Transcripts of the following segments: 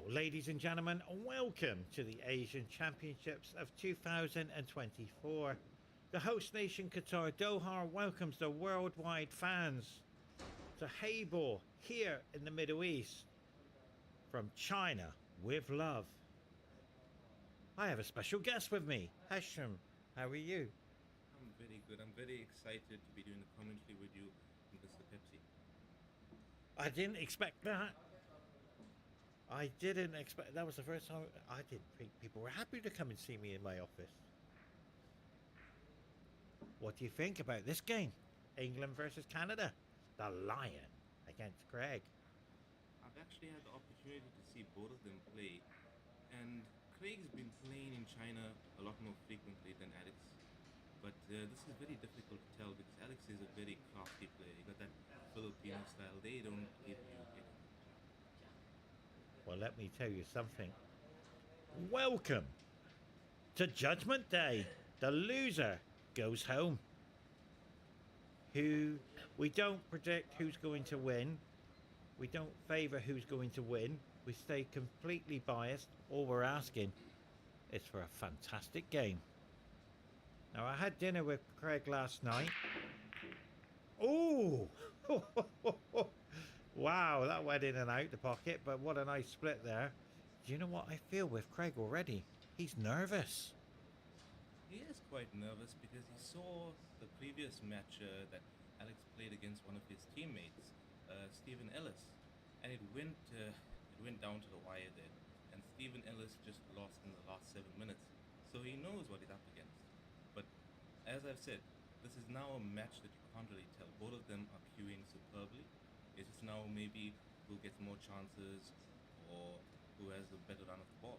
Ladies and gentlemen, welcome to the Asian Championships of 2024. The host nation Qatar Doha welcomes the worldwide fans to Heyball here in the Middle East. From China with love. I have a special guest with me, Hashem. How are you? I'm very good. I'm very excited to be doing the commentary with you, Mr. Pepsi. I didn't expect that. I didn't expect that was the first time. I didn't think people were happy to come and see me in my office. What do you think about this game? England versus Canada. The Lion against Craig. I've actually had the opportunity to see both of them play, and Craig's been playing in China a lot more frequently than Alex. But this is very difficult to tell because Alex is a very crafty player. You got that Filipino style. They don't give you anything. Well, let me tell you something. Welcome to Judgment Day. The loser goes home. We don't predict who's going to win. We don't favour who's going to win. We stay completely biased. All we're asking is for a fantastic game. Now, I had dinner with Craig last night. Oh! Wow, that went in and out the pocket, but what a nice split there. Do you know what I feel with Craig already? He's nervous. He is quite nervous because he saw the previous match that Alex played against one of his teammates, Stephen Ellis, and it went down to the wire there. And Stephen Ellis just lost in the last 7 minutes, so he knows what he's up against. But as I've said, this is now a match that you can't really tell. Both of them are queuing superbly. It's just now maybe who gets more chances or who has a better run of the ball.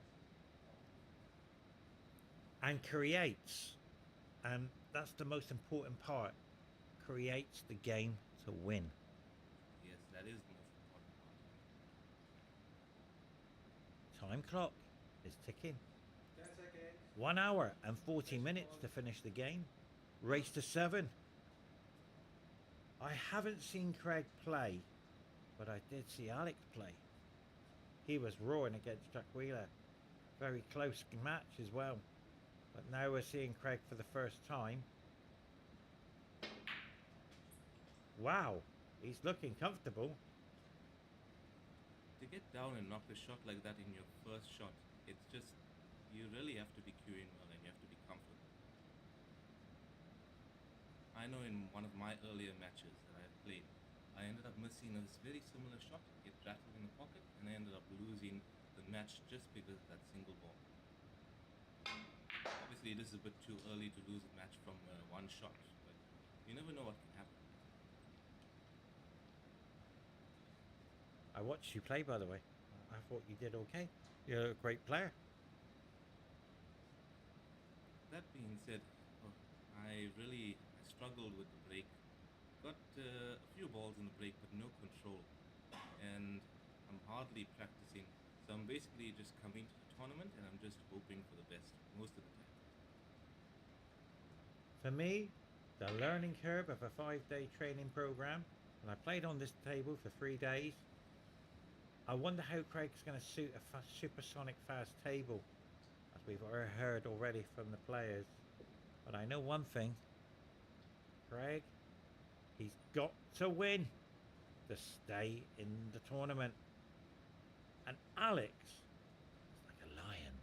And creates. And that's the most important part. Creates the game to win. Yes, that is the most important part. Time clock is ticking. 1 hour and 40 minutes to finish the game. Race to 7. I haven't seen Craig play, but I did see Alex play. He was roaring against Jack Wheeler. Very close match as well. But now we're seeing Craig for the first time. Wow, he's looking comfortable. To get down and knock a shot like that in your first shot, it's just, you really have to be queuing well and you have to be comfortable. I know in one of my earlier matches that I played, I ended up missing a very similar shot. It rattled in the pocket and I ended up losing the match just because of that single ball. Obviously, it is a bit too early to lose a match from one shot, but you never know what can happen. I watched you play, by the way. I thought you did okay. You're a great player. That being said, I struggled with the break. Got a few balls in the break, but no control. And I'm hardly practicing. So I'm basically just coming to the tournament and I'm just hoping for the best most of the time. For me, the learning curve of a 5-day training program, and I played on this table for 3 days. I wonder how Craig's going to suit a supersonic fast table, as we've heard already from the players. But I know one thing. Craig, he's got to win to stay in the tournament. And Alex is like a lion,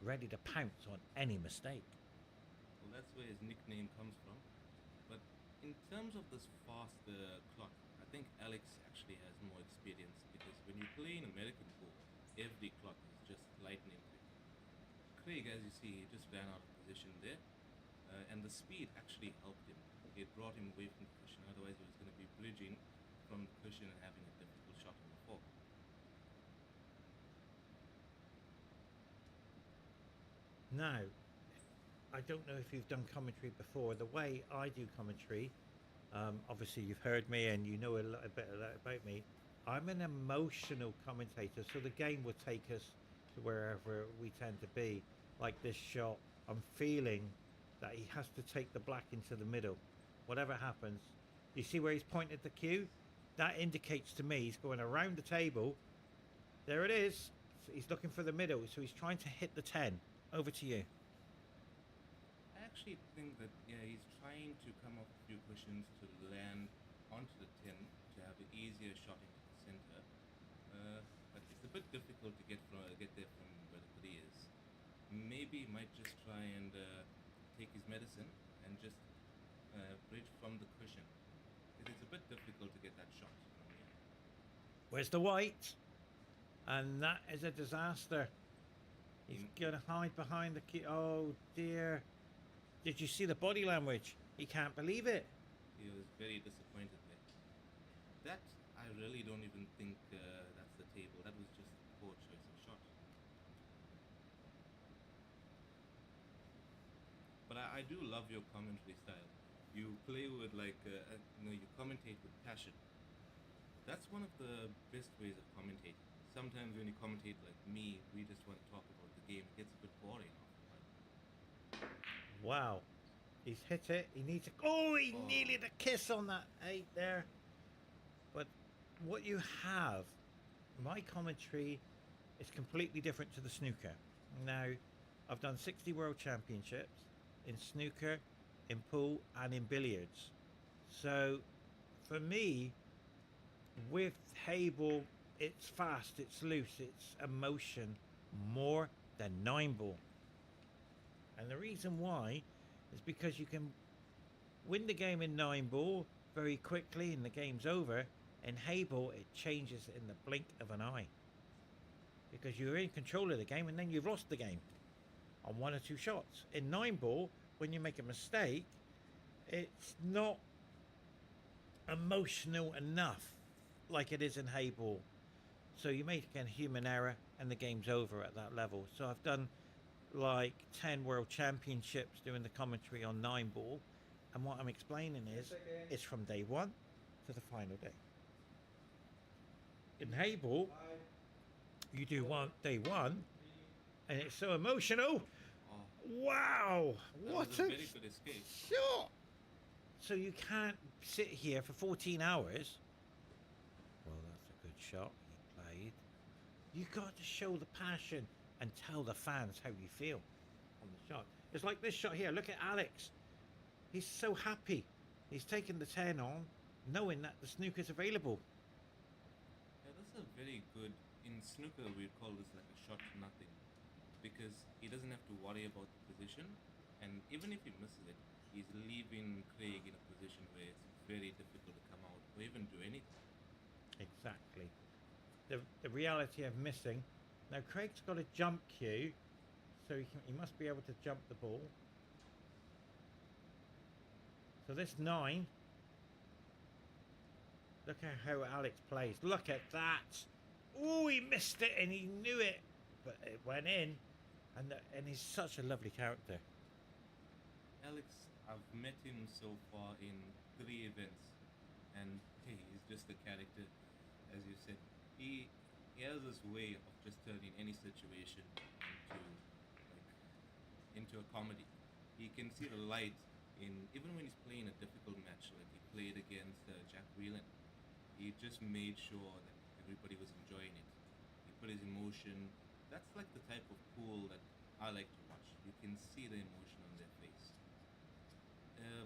ready to pounce on any mistake. Well, that's where his nickname comes from. But in terms of this fast clock, I think Alex actually has more experience because when you play in American pool, every clock is just lightning quick. Craig, as you see, he just ran out of position there, and the speed actually helped him. It brought him away from the cushion, otherwise he was going to be bridging from the cushion and having a difficult shot on the fork. Now, I don't know if you've done commentary before. The way I do commentary, obviously you've heard me and you know a little bit about me. I'm an emotional commentator, so the game will take us to wherever we tend to be. Like this shot, I'm feeling that he has to take the black into the middle. Whatever happens, you see where he's pointed the cue? That indicates to me he's going around the table. There it is, He's looking for the middle, so he's trying to hit the 10. Over to you. I actually think that yeah, he's trying to come up with a few cushions to land onto the tin to have an easier shot into the center. But it's a bit difficult to get there from where the three is. Maybe he might just try and take his medicine and just bridge from the cushion. Because it's a bit difficult to get that shot from here. Where's the white? And that is a disaster. He's gonna hide behind the key. Oh dear. Did you see the body language? He can't believe it. He was very disappointed there. That, I really don't even think that's the table. That was just a poor choice of shot. But I do love your commentary style. You play with you commentate with passion. That's one of the best ways of commentating. Sometimes when you commentate like me, we just want to talk about the game. It gets a bit boring after a while. Wow. He's hit it. He needs a. Oh, he needed a kiss on that 8 there. But what you have, my commentary is completely different to the snooker. Now, I've done 60 world championships in snooker, in pool, and in billiards. So, for me, with Heyball, it's fast, it's loose, it's emotion more than 9-ball. And the reason why is because you can win the game in 9-ball very quickly and the game's over. In Heyball, it changes in the blink of an eye. Because you're in control of the game and then you've lost the game on 1 or 2 shots. In 9-ball, when you make a mistake, it's not emotional enough like it is in Heyball. So you make a human error and the game's over at that level. So I've done like 10 world championships doing the commentary on 9-ball. And what I'm explaining is, it's from day 1 to the final day. In Heyball, you do day 1 and it's so emotional. Wow, what was a very good escape. shot! So you can't sit here for 14 hours. Well, that's a good shot he played. You got to show the passion and tell the fans how you feel on the shot. It's like this shot here. Look at Alex. He's so happy. He's taken the 10 on, knowing that the snooker's available. Yeah, that's a very good. In snooker, we'd call this like a shot to nothing, because he doesn't have to worry about the position, and even if he misses it, he's leaving Craig in a position where it's very difficult to come out or even do anything. Exactly. The reality of missing. Now Craig's got a jump cue, so he must be able to jump the ball. So this 9. Look at how Alex plays. Look at that. Oh, he missed it and he knew it, but it went in, and he's such a lovely character. Alex, I've met him so far in 3 events, and hey, he's just a character, as you said. He has this way of just turning any situation into a comedy. He can see the light in even when he's playing a difficult match, like he played against Jack Whelan. He just made sure that everybody was enjoying it. He put his emotion. That's like the type of pool that I like to watch. You can see the emotion on their face.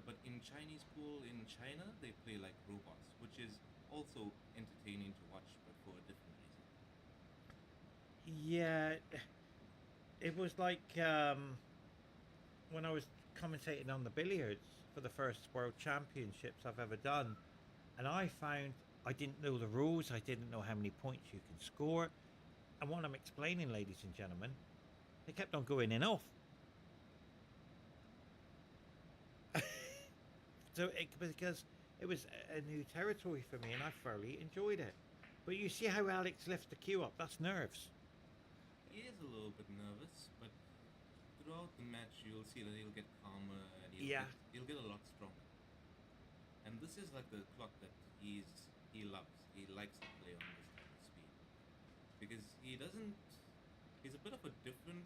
But in Chinese pool in China, they play like robots, which is also entertaining to watch, but for a different reason. Yeah, it was like when I was commentating on the billiards for the first world championships I've ever done, and I found I didn't know the rules. I didn't know how many points you can score, and what I'm explaining, ladies and gentlemen, they kept on going in off. Because it was a new territory for me and I thoroughly enjoyed it. But you see how Alex lifts the cue up, that's nerves. He is a little bit nervous, but throughout the match you'll see that he'll get calmer and he'll get a lot stronger. And this is like the clock that he loves. He likes to play on this type of speed. Because he's a bit of a different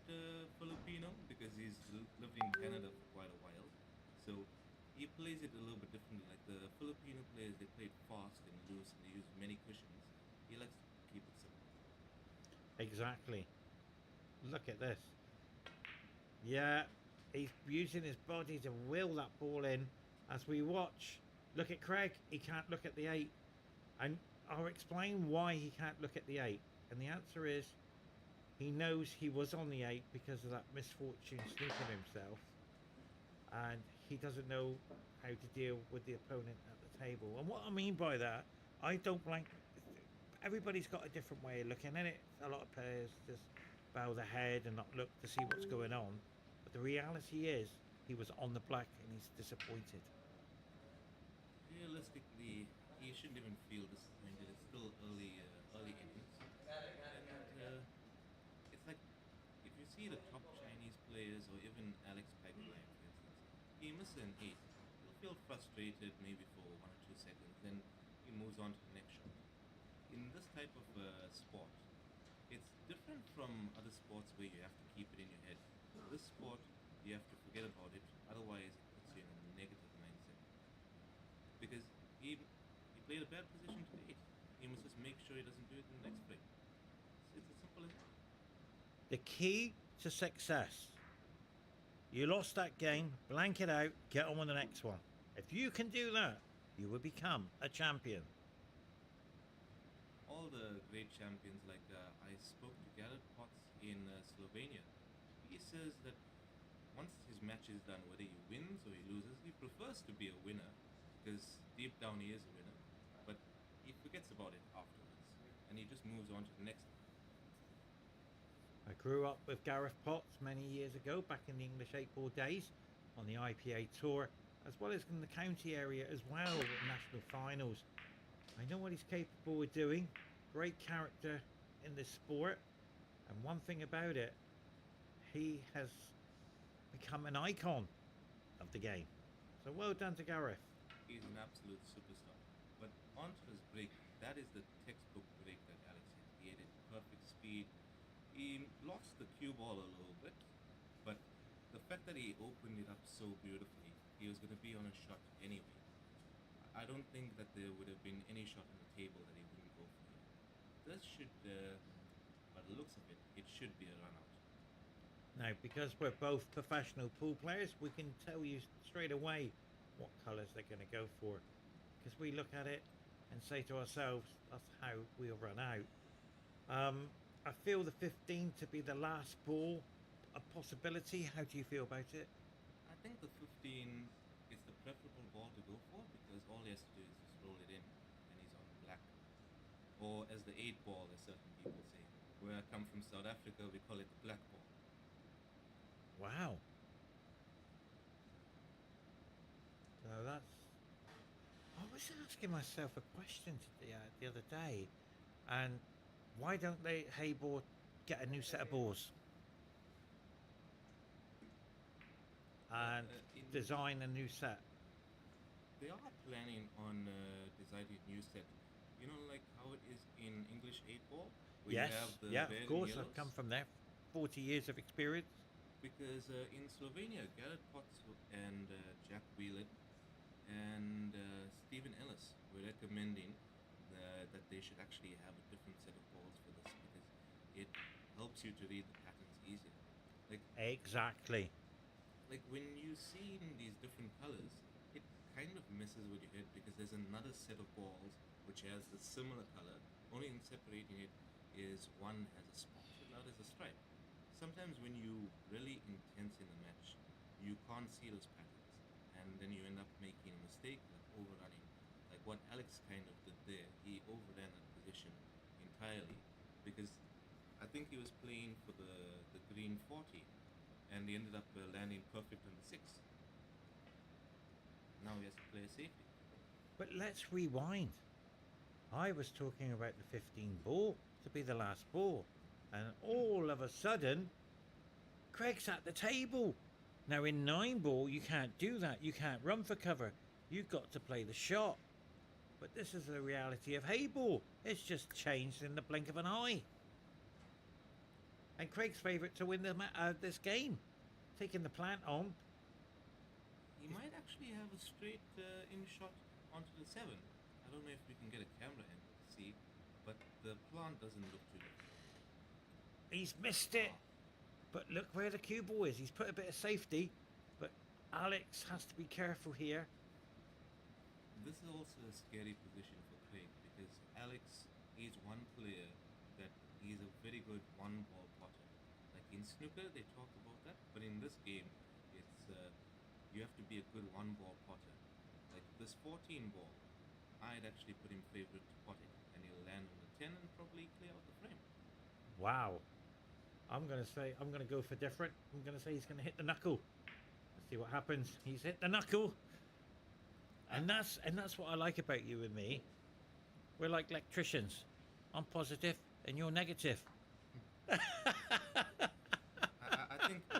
Filipino, because he's lived in Canada for quite a while. So he plays it a little bit differently. Like the Filipino players, they play it fast and loose and they use many cushions. He likes to keep it simple. Exactly. Look at this. Yeah, he's using his body to will that ball in as we watch. Look at Craig. He can't look at the 8. And I'll explain why he can't look at the 8. And the answer is he knows he was on the 8 because of that misfortune sneaking himself. And he doesn't know how to deal with the opponent at the table. And what I mean by that, I don't blank. Everybody's got a different way of looking at it. A lot of players just bow their head and not look to see what's going on. But the reality is, he was on the black and he's disappointed. Realistically, he shouldn't even feel disappointed. It's still early innings, and it's like if you see the top Chinese players or even Alex Pagulayan, for instance, he misses an 8. He'll feel frustrated maybe for 1 or 2 seconds, then he moves on to the next shot. In this type of sport, it's different from other sports where you have to keep it in your head. This sport, you have to forget about it, otherwise it puts you in a negative mindset. Because he played a bad position today. He must just make sure he doesn't do it in the next play. It's as simple as that. The key to success. You lost that game, blank it out, get on with the next one. If you can do that, you will become a champion. All the great champions, like I spoke to Garrett Potts in Slovenia. He says that once his match is done, whether he wins or he loses, he prefers to be a winner because deep down he is a winner. But he forgets about it afterwards and he just moves on to the next one. I grew up with Gareth Potts many years ago, back in the English 8-ball days, on the IPA tour, as well as in the county area as well, at national finals. I know what he's capable of doing. Great character in this sport. And one thing about it, he has become an icon of the game. So well done to Gareth. He's an absolute superstar. But onto his break, that is the textbook break that Alex hit. He had a perfect speed. He lost the cue ball a little bit, but the fact that he opened it up so beautifully, he was going to be on a shot anyway. I don't think that there would have been any shot on the table that he wouldn't go for it. This should, by the looks of it, it should be a run out. Now, because we're both professional pool players, we can tell you straight away what colours they're going to go for. Because we look at it and say to ourselves, that's how we'll run out. I feel the 15 to be the last ball a possibility. How do you feel about it? I think the 15 is the preferable ball to go for because all he has to do is just roll it in and he's on black. Or as the 8 ball, as certain people say. Where I come from, South Africa, we call it the black ball. Wow. So that's. I was asking myself a question the other day, and why don't they Heyball get a new set of balls and design a new set? They are planning on designing a new set. You know, like how it is in English 8 ball, where Yes, you have the yeah, red of course. and I've come yellows. from there. 40 years of experience. Because in Slovenia, Garrett Potts and Jack Whelan and Stephen Ellis were recommending that they should actually have a different set of balls for this because it helps you to read the patterns easier. Like Exactly. like when you see in these different colors, it kind of messes with your head because there's another set of balls which has the similar color. Only in separating it is one has a spot and the other has a stripe. Sometimes when you really intense in the match, you can't see those patterns, and then you end up making a mistake like overrunning, like what Alex kind of did there. He overran that position entirely because I think he was playing for the green 40, and he ended up landing perfect on the 6. Now he has to play a safety. But let's rewind. I was talking about the 15 ball to be the last ball. And all of a sudden, Craig's at the table. Now, in 9 ball, you can't do that. You can't run for cover. You've got to play the shot. But this is the reality of Heyball. It's just changed in the blink of an eye. And Craig's favourite to win this game. Taking the plant on. He might actually have a straight in shot onto the 7. I don't know if we can get a camera angle to see, but the plant doesn't look too difficult. He's missed it. But look where the cue ball is. He's put a bit of safety. But Alex has to be careful here. This is also a scary position for Craig because Alex is one player that he's a very good one ball potter. Like in snooker, they talk about that, but in this game, it's you have to be a good one ball potter. Like this 14 ball, I'd actually put him favorite to pot it, and he'll land on the 10 and probably clear out the frame. Wow. I'm going to go for different. I'm going to say he's going to hit the knuckle. Let's see what happens. He's hit the knuckle. And that's what I like about you and me. We're like electricians. I'm positive and you're negative. I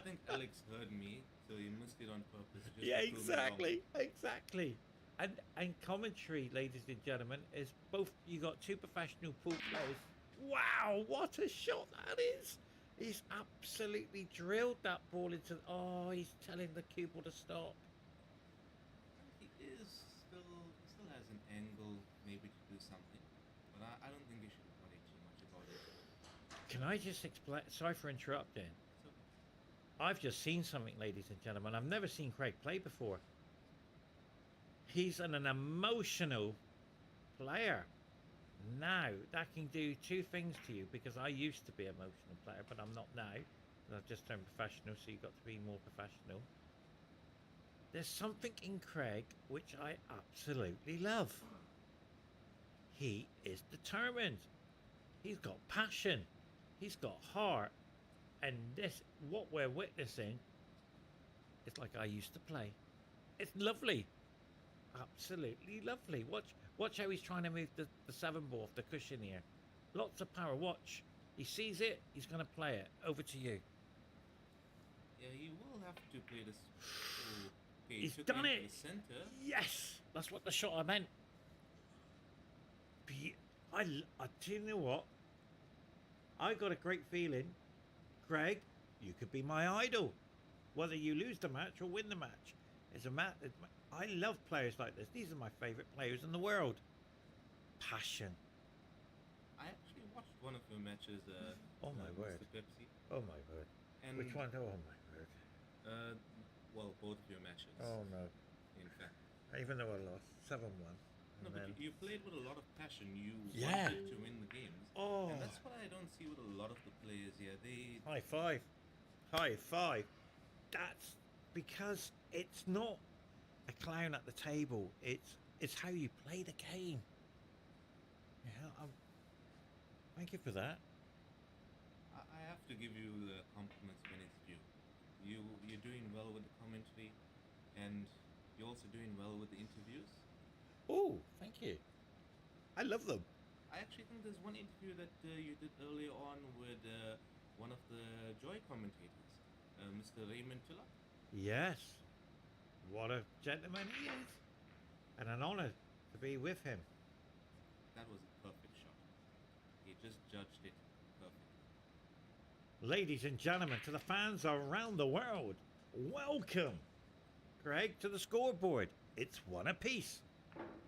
think Alex heard me, so he missed it on purpose. Just Yeah, to prove me wrong. exactly. And commentary, ladies and gentlemen, is both. You got two professional pool players. Wow, what a shot that is! He's absolutely drilled that ball into. Oh, he's telling the cue ball to stop. He still has an angle maybe to do something, but I don't think you should worry too much about it. Can I just explain? Sorry for interrupting. So I've just seen something, ladies and gentlemen. I've never seen Craig play before. He's an emotional player. Now, that can do two things to you because I used to be an emotional player, but I'm not now. I've just turned professional, so you've got to be more professional. There's something in Craig which I absolutely love. He is determined. He's got passion. He's got heart. And this, what we're witnessing, it's like I used to play. It's lovely. Absolutely lovely. Watch how he's trying to move the 7 ball off the cushion here. Lots of power. Watch. He sees it. He's going to play it. Over to you. yeah, he will have to play this. Oh, okay, He's took done into it. The center. Yes. That's what the shot I meant. I do you know what? I got a great feeling. Greg, you could be my idol. Whether you lose the match or win the match. I love players like this. These are my favourite players in the world. Passion. I actually watched one of your matches. Oh my word. Mr. Pepsi. Oh my word. And Which one? Oh my word. well, both of your matches. Oh no. In fact. Even though I lost 7-1. No, but you played with a lot of passion. You Yeah. wanted to win the games. Oh. And that's what I don't see with a lot of the players here. They High five. High five. That's because it's not a clown at the table. It's how you play the game. Yeah, thank you for that. I have to give you the compliments when it's due. You're doing well with the commentary, and you're also doing well with the interviews. Oh, thank you. I love them. I actually think there's one interview that you did earlier on with one of the Joy commentators, Mr. Raymond Tiller. Yes. What a gentleman he is. And an honour to be with him. That was a perfect shot. He just judged it perfectly. Ladies and gentlemen, to the fans around the world, welcome, Greg, to the scoreboard. It's one apiece.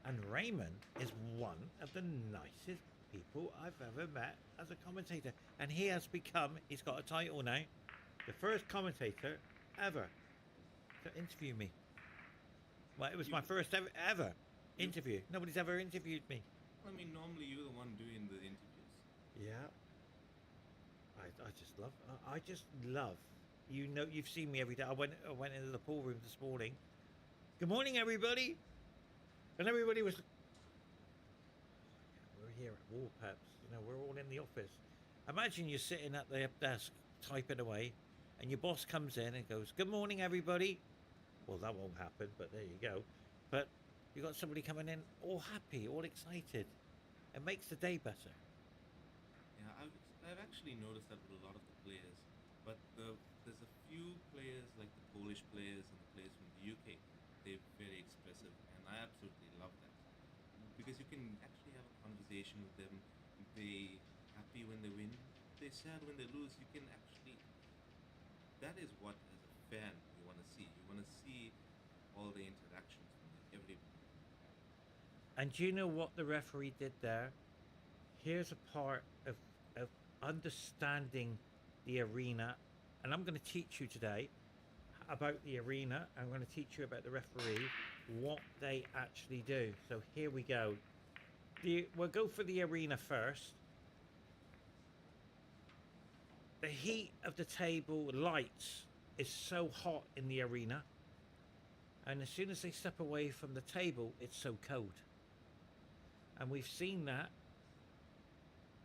And Raymond is one of the nicest people I've ever met as a commentator. And he has become, he's got a title now, the first commentator ever to interview me. Well, it was my first ever interview. Nobody's ever interviewed me. I mean, normally you're the one doing the interviews. Yeah. I just love. You know, you've seen me every day. I went into the pool room this morning. Good morning, everybody. And everybody was. We're here at Warpaps. You know, we're all in the office. Imagine you're sitting at the desk typing away, and your boss comes in and goes, "Good morning, everybody." Well, that won't happen, but there you go. But you got somebody coming in, all happy, all excited. It makes the day better. Yeah, I've actually noticed that with a lot of the players, but there's a few players like the Polish players and the players from the UK. They're very expressive, and I absolutely love that because you can actually have a conversation with them. They happy when they win, they sad when they lose. You can actually. That is what, as a fan, you want to see. You want to see all the interactions from everybody. And do you know what the referee did there? Here's a part of understanding the arena, and I'm going to teach you today about the arena. I'm going to teach you about the referee, what they actually do. So here we go. We'll go for the arena first. The heat of the table lights is so hot in the arena, and as soon as they step away from the table, it's so cold. And we've seen that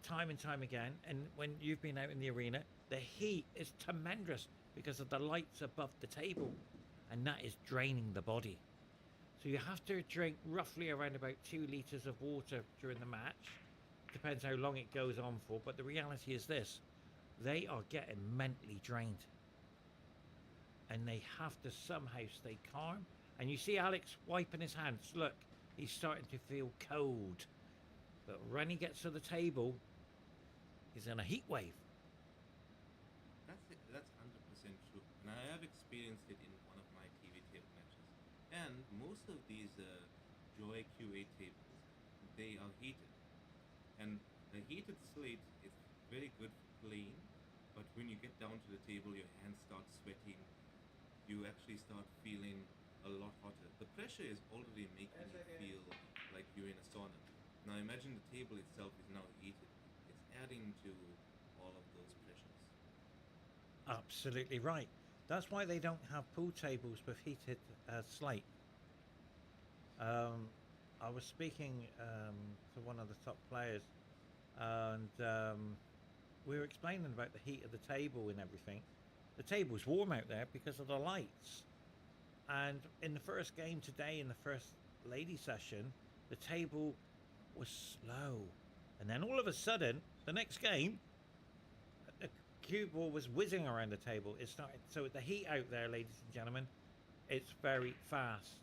time and time again. And when you've been out in the arena, the heat is tremendous because of the lights above the table, and that is draining the body. So you have to drink roughly around about 2 liters of water during the match. Depends how long it goes on for, but the reality is this: they are getting mentally drained, and they have to somehow stay calm. And you see Alex wiping his hands. Look, he's starting to feel cold, but when he gets to the table, he's in a heat wave. That's it. That's 100% true. And I have experienced it in one of my TV table matches. And most of these Joy QA tables, they are heated. And the heated slate is very good for playing, but when you get down to the table, your hands start sweating. You actually start feeling a lot hotter. The pressure is already making you feel like you're in a sauna. Now imagine the table itself is now heated. It's adding to all of those pressures. Absolutely right. That's why they don't have pool tables with heated slate. I was speaking to one of the top players, and we were explaining about the heat of the table and everything. The table's warm out there because of the lights. And in the first game today, in the first lady session, the table was slow. And then all of a sudden, the next game, the cue ball was whizzing around the table. It started. So the heat out there, ladies and gentlemen, it's very fast.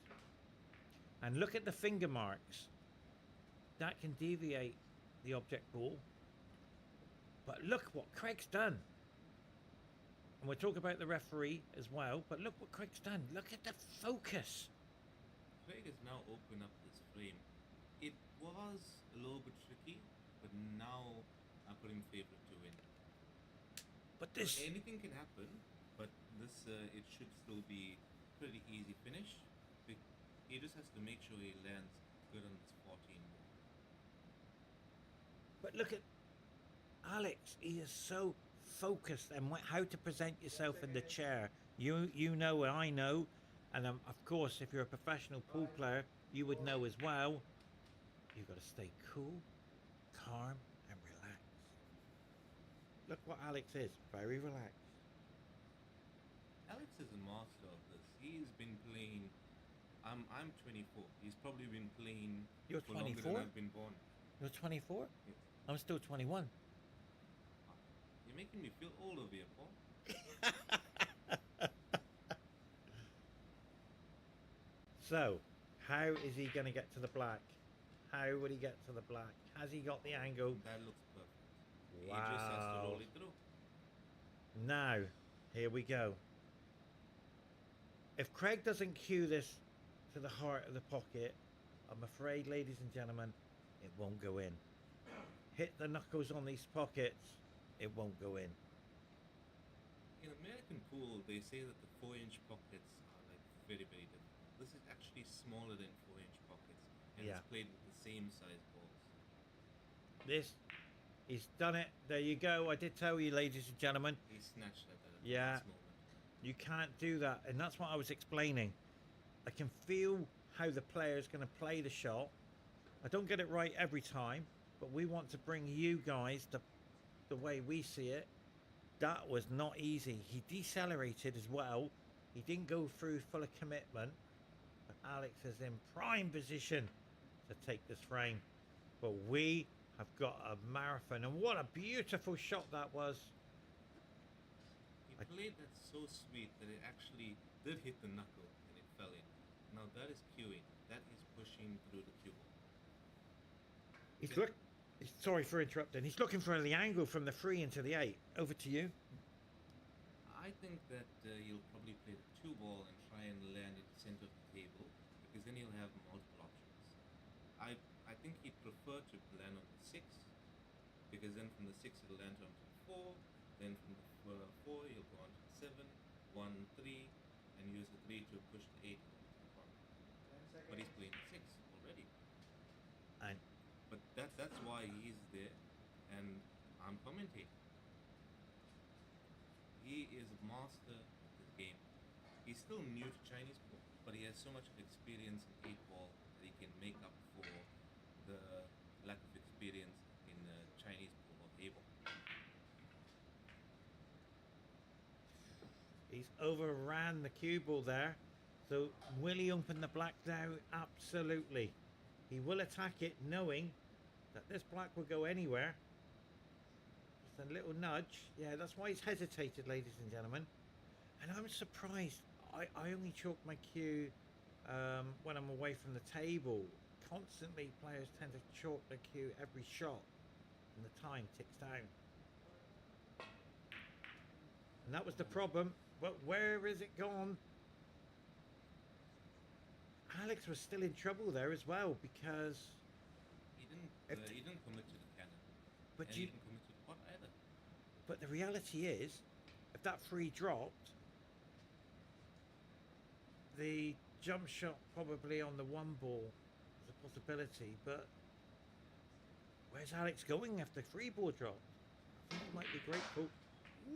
And look at the finger marks. That can deviate the object ball. But look what Craig's done. And we'll talk about the referee as well. But look what Craig's done. Look at the focus. Craig has now opened up this frame. It was a little bit tricky, but now I put him favorite to win. But this... So anything can happen, but this it should still be pretty easy finish. He just has to make sure he lands good on this 14 ball. But look at Alex. He is so focused and how to present yourself in the chair. You know and I know, and of course if you're a professional pool player you would know as well. You've got to stay cool, calm and relaxed. Look what Alex is, very relaxed. Alex is a master of this. He's been playing. I'm 24. He's probably been playing You're for longer 24? than I've been born. You're 24? Yes. I'm still 21. You're making me feel old over here, Paul. So, how is he going to get to the black? How would he get to the black? Has he got the angle? That looks perfect. Wow. He just has to roll it through. Now, here we go. If Craig doesn't cue this to the heart of the pocket, I'm afraid, ladies and gentlemen, it won't go in. Hit the knuckles on these pockets, it won't go in. In American pool, they say that the 4-inch pockets are like very, very different. This is actually smaller than 4-inch pockets, and Yeah. it's played with the same size balls. He's done it. There you go. I did tell you, ladies and gentlemen, He snatched at that at Yeah. the last moment. you can't do that. And that's what I was explaining. I can feel how the player's going to play the shot. I don't get it right every time, but we want to bring you guys the way we see it. That was not easy. He decelerated as well. He didn't go through full of commitment. But Alex is in prime position to take this frame. But we have got a marathon. And what a beautiful shot that was. He played that so sweet that it actually did hit the knuckle and it fell in. Now that is cueing. That is pushing through the cue ball. Sorry for interrupting. He's looking for the angle from the 3 into the 8. Over to you. I think that he'll probably play the 2 ball and try and land in the center of the table, because then he'll have multiple options. I think he'd prefer to land on the 6, because then from the 6 it'll land onto the 4, then from the for a 4, you'll go on to the 7, 1, 3, and use the 3 to push the 8 to the front. But he's playing the 6 already. And But that's why he's there, and I'm commentating. He is a master of this game. He's still new to Chinese pool, but he has so much experience in 8-ball that he can make up for the lack of experience in Chinese pool or Heyball. he's overran the cue ball there. So will he open the black now? Absolutely. He will attack it knowing that this black will go anywhere. Just a little nudge. Yeah, that's why he's hesitated, ladies and gentlemen. And I'm surprised. I only chalk my cue when I'm away from the table. Constantly, players tend to chalk the cue every shot, and the time ticks down. And that was the problem. But where is it gone? Alex was still in trouble there as well because. He didn't commit to the cannon, But and he didn't commit to the pot either. But the reality is, if that free dropped, the jump shot probably on the 1 ball is a possibility. But where's Alex going if the free ball dropped? I think he might be grateful.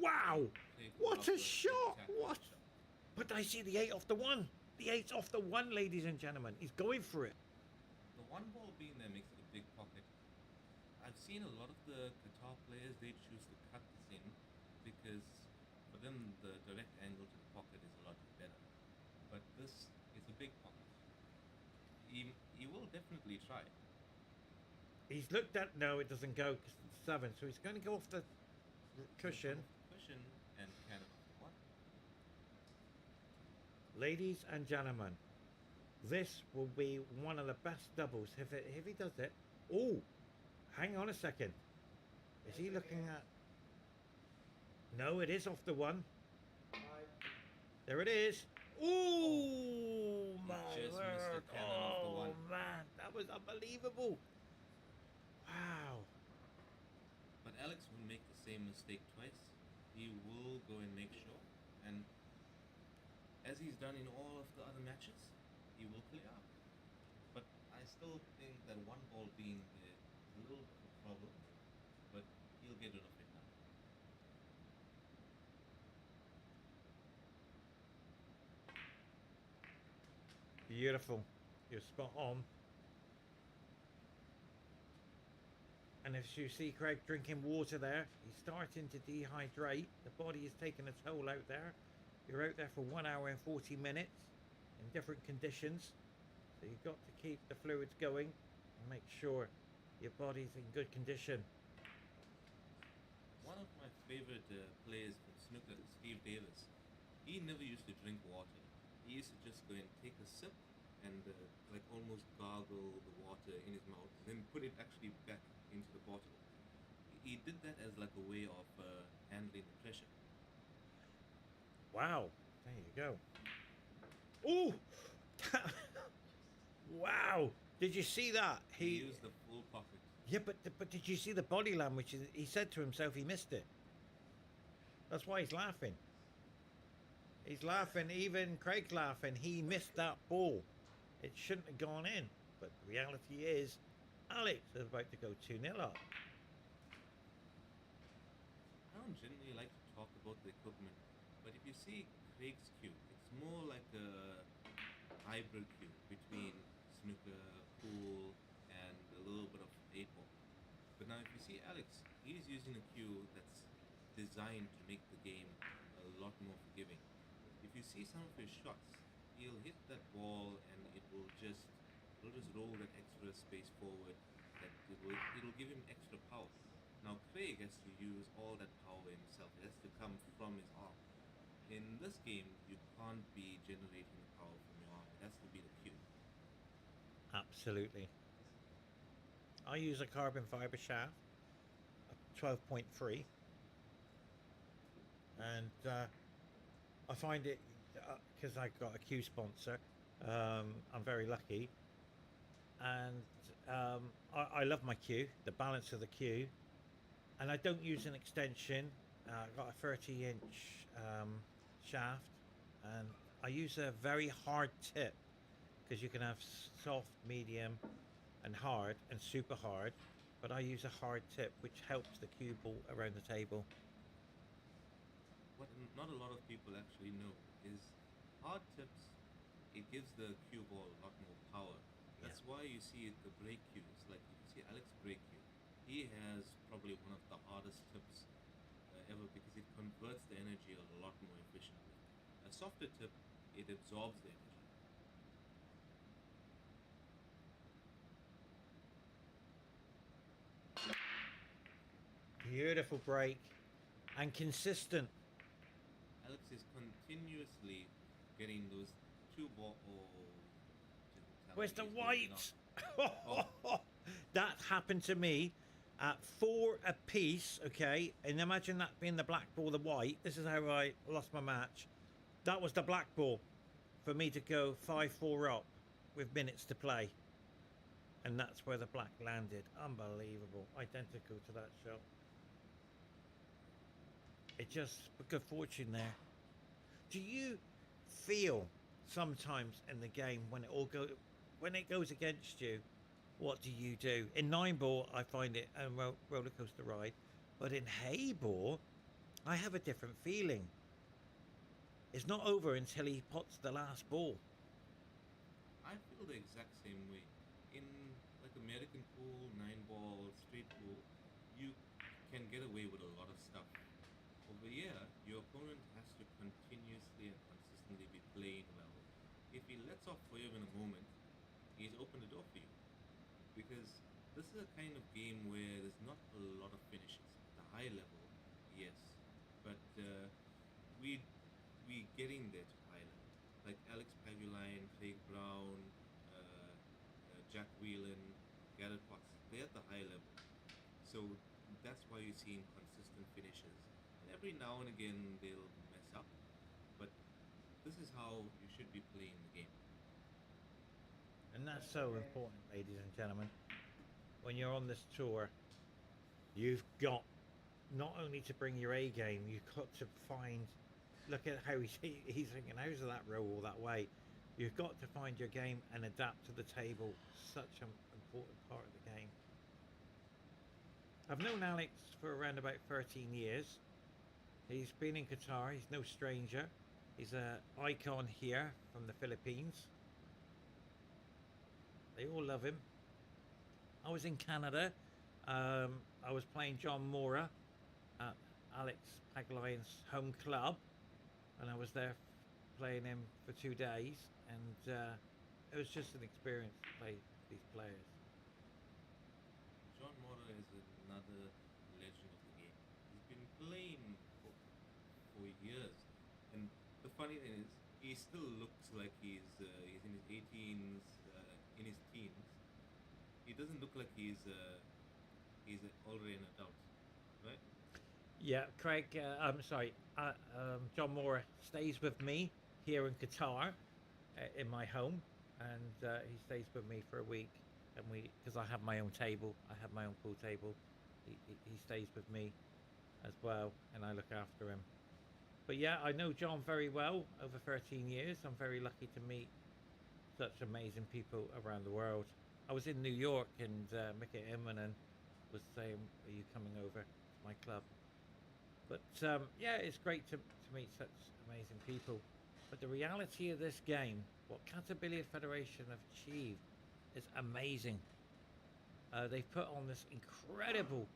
Wow! What a shot! What? But I see the 8 off the 1. The 8's off the 1, ladies and gentlemen. He's going for it. The 1 ball being there makes it a big pocket. I've seen a lot of the Qatar players, they choose to cut this in because for them the direct angle to the pocket is a lot better. But this is a big pocket. He will definitely try. He's looked at, no, it doesn't go because it's 7. So he's going to go off the cushion. Cushion and cannon off the 1. Ladies and gentlemen, this will be one of the best doubles if he does it. Oh, hang on a second. Is he looking at? No, it is off the 1. There it is. Ooh, my just missed word. the cannon off the 1. Oh man, that was unbelievable. Wow. But Alex will make the same mistake twice. He will go and make sure, and as he's done in all of the other matches, he will clear up. But I still think that 1 ball being there is a little bit of a problem, but he'll get rid of it now. Beautiful. You're spot on. And as you see Craig drinking water there, he's starting to dehydrate. The body is taking a toll out there. You're out there for 1 hour and 40 minutes in different conditions. So you've got to keep the fluids going and make sure your body's in good condition. One of my favorite players from snooker, Steve Davis, he never used to drink water. He used to just go and take a sip and like almost gargle the water in his mouth, and then put it actually back into the bottle. He did that as like a way of handling the pressure. Wow. There you go. Ooh! Wow. Did you see that? He used the full pocket. Yeah, but did you see the body language? He said to himself he missed it. That's why he's laughing. He's laughing. Even Craig's laughing. He missed that ball. It shouldn't have gone in. But the reality is, Alex is about to go 2-0 up. I don't generally like to talk about the equipment, but if you see Craig's cue, it's more like a hybrid cue between snooker, pool, and a little bit of 8-ball. But now if you see Alex, he's using a cue that's designed to make the game a lot more forgiving. If you see some of his shots, he'll hit that ball and it'll just roll that extra space forward, that it'll give him extra power. Now Craig has to use all that power himself. It has to come from his arm. In this game, you can't be generating the power from your arm. It has to be the cue. Absolutely. I use a carbon fiber shaft, a 12.3, and I find it, because I got a cue sponsor, I'm very lucky, and I love my cue, the balance of the cue, and I don't use an extension. got a 30-inch shaft, and I use a very hard tip because you can have soft, medium, and hard, and super hard. But I use a hard tip, which helps the cue ball around the table. What not a lot of people actually know is hard tips. It gives the cue ball a lot more power. Yeah. That's why you see the break cues. Like if you see Alex break cue, he has probably one of the hardest tips ever because it converts the energy a lot more efficiently. A softer tip, it absorbs the energy. Beautiful break and consistent. Alex is continuously getting those two ball. Oh, tell me Where's the he's doing enough. white? Oh, That happened to me at four apiece, okay? And imagine that being the black ball, the white. This is how I lost my match. That was the black ball for me to go 5-4 up with minutes to play. And that's where the black landed. Unbelievable. Identical to that shot. It just, good fortune there. Do you feel sometimes in the game when it goes against you? What do you do? In 9-ball, I find it a roller coaster ride, but in Heyball, I have a different feeling. It's not over until he pots the last ball. I feel the exact same way. In like American pool, 9 ball, straight pool, you can get away with a lot of stuff. Over here, your opponent has to continuously and consistently be playing well. If he lets off for you in a moment, he's opened the door for you. Because this is a kind of game where there's not a lot of finishes. The high level, yes, but we getting there to high level. Like Alex Pagulayan, Craig Brown, Jack Whelan, Garrett Potts, they're at the high level. So that's why you're seeing consistent finishes. And every now and again they'll mess up, but this is how you should be playing the game. And that's so important, ladies and gentlemen. When you're on this tour, you've got not only to bring your A game, you've got to find. Look at how he's thinking. How's that roll all that way? You've got to find your game and adapt to the table. Such an important part of the game. I've known Alex for around about 13 years. He's been in Qatar. He's no stranger. He's an icon here from the Philippines. They all love him. I was in Canada. I was playing John Mora at Alex Pagulayan's home club, and I was there playing him for 2 days, and it was just an experience to play these players. John Mora is another legend of the game. He's been playing for years, and the funny thing is, he still looks like he's in his 18s, in his teens. He doesn't look like he's already an adult, right? Yeah, Craig. I'm sorry. John Moore stays with me here in Qatar, in my home, and he stays with me for a week. And because I have my own table, I have my own pool table. He stays with me as well, and I look after him. But yeah, I know John very well over 13 years. I'm very lucky to meet such amazing people around the world. I was in New York, and Mickey Immonen was saying, "Are you coming over to my club?" But yeah, it's great to meet such amazing people. But the reality of this game, what Qatar Federation have achieved, is amazing. They've put on this incredible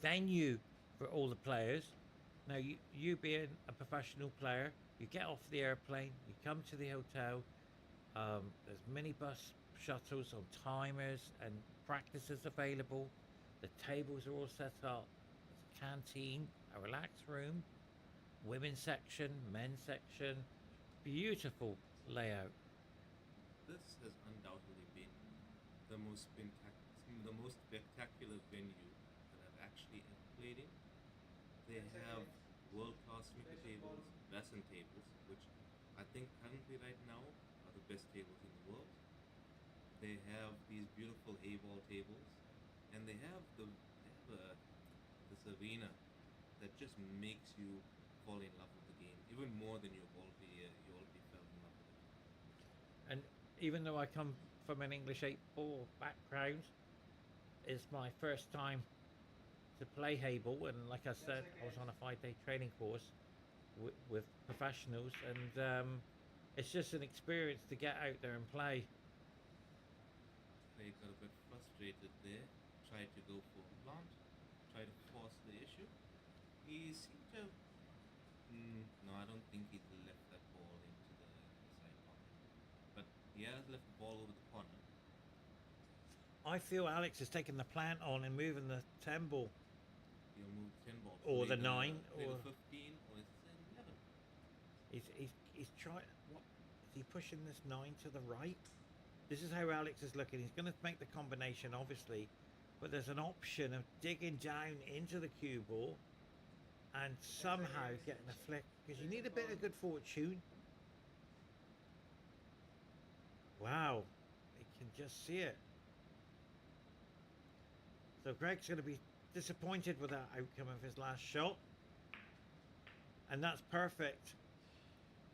venue for all the players. Now, you being a professional player, you get off the airplane, you come to the hotel. There's minibus shuttles on timers and practices available. The tables are all set up. There's a canteen, a relaxed room, women's section, men's section. Beautiful layout. This has undoubtedly been the most spectacular venue that I've actually ever played in. They have world-class snooker tables, bassin tables, which I think currently right now are the best tables in the world. They have these beautiful Heyball tables, and they have this arena that just makes you fall in love with the game even more than you already fell in love with it. And even though I come from an English 8 ball background, it's my first time to play Heyball. And like I said, I was on a 5 day training course with professionals, and it's just an experience to get out there and play. Craig got a bit frustrated there, tried to go for a plant, tried to force the issue. He seemed to. No, I don't think he's left that ball into the side pocket. But he has left the ball over the corner. I feel Alex is taking the plant on and moving the 10 ball He'll move 10 ball. or Play the 9, play or the 15 or is it 11? he's trying. What is he pushing this 9 to the right? This is how Alex is looking. He's going to make the combination, obviously, but there's an option of digging down into the cue ball and somehow getting a flick, because you need a bit of good fortune. Wow, you can just see it. So Greg's going to be disappointed with that outcome of his last shot. And that's perfect.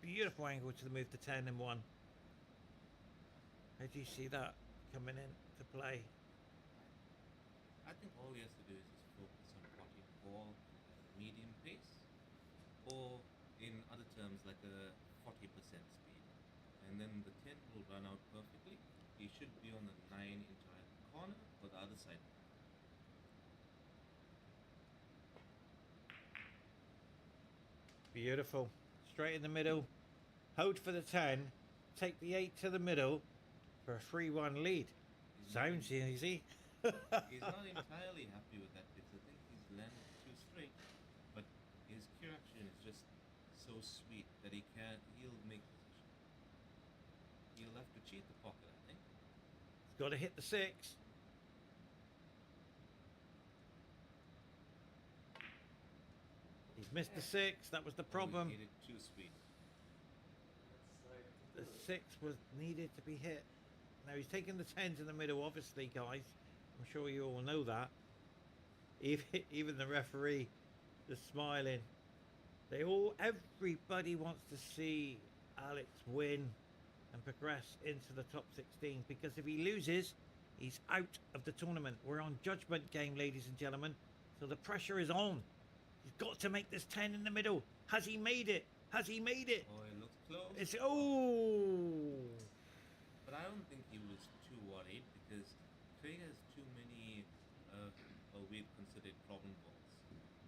Beautiful angle to move to 10 and 1. How do you see that coming in to play? I think all he has to do is just focus on potting the ball at a medium pace, or in other terms, like a 40% speed. And then the 10 will run out perfectly. He should be on the 9 into either corner or the other side. Beautiful. Straight in the middle. Hold for the 10. Take the 8 to the middle for a 3-1 lead. He's not Sounds easy. He's not entirely happy with that because I think he's landed too straight, but his cue action is just so sweet that he'll make position. He'll have to cheat the pocket, I think. He's got to hit the 6. He's missed the 6. That was the problem. He hit it too sweet. The 6 was needed to be hit. Now he's taking the 10 to the middle, obviously, guys. I'm sure you all know that. Even the referee is smiling. Everybody wants to see Alex win and progress into the top 16, because if he loses, he's out of the tournament. We're on judgment game, ladies and gentlemen. So the pressure is on. He's got to make this 10 in the middle. Has he made it? Has he made it? Oh, it looks close. It's But I don't think he was too worried because Craig has too many we'd considered problem balls.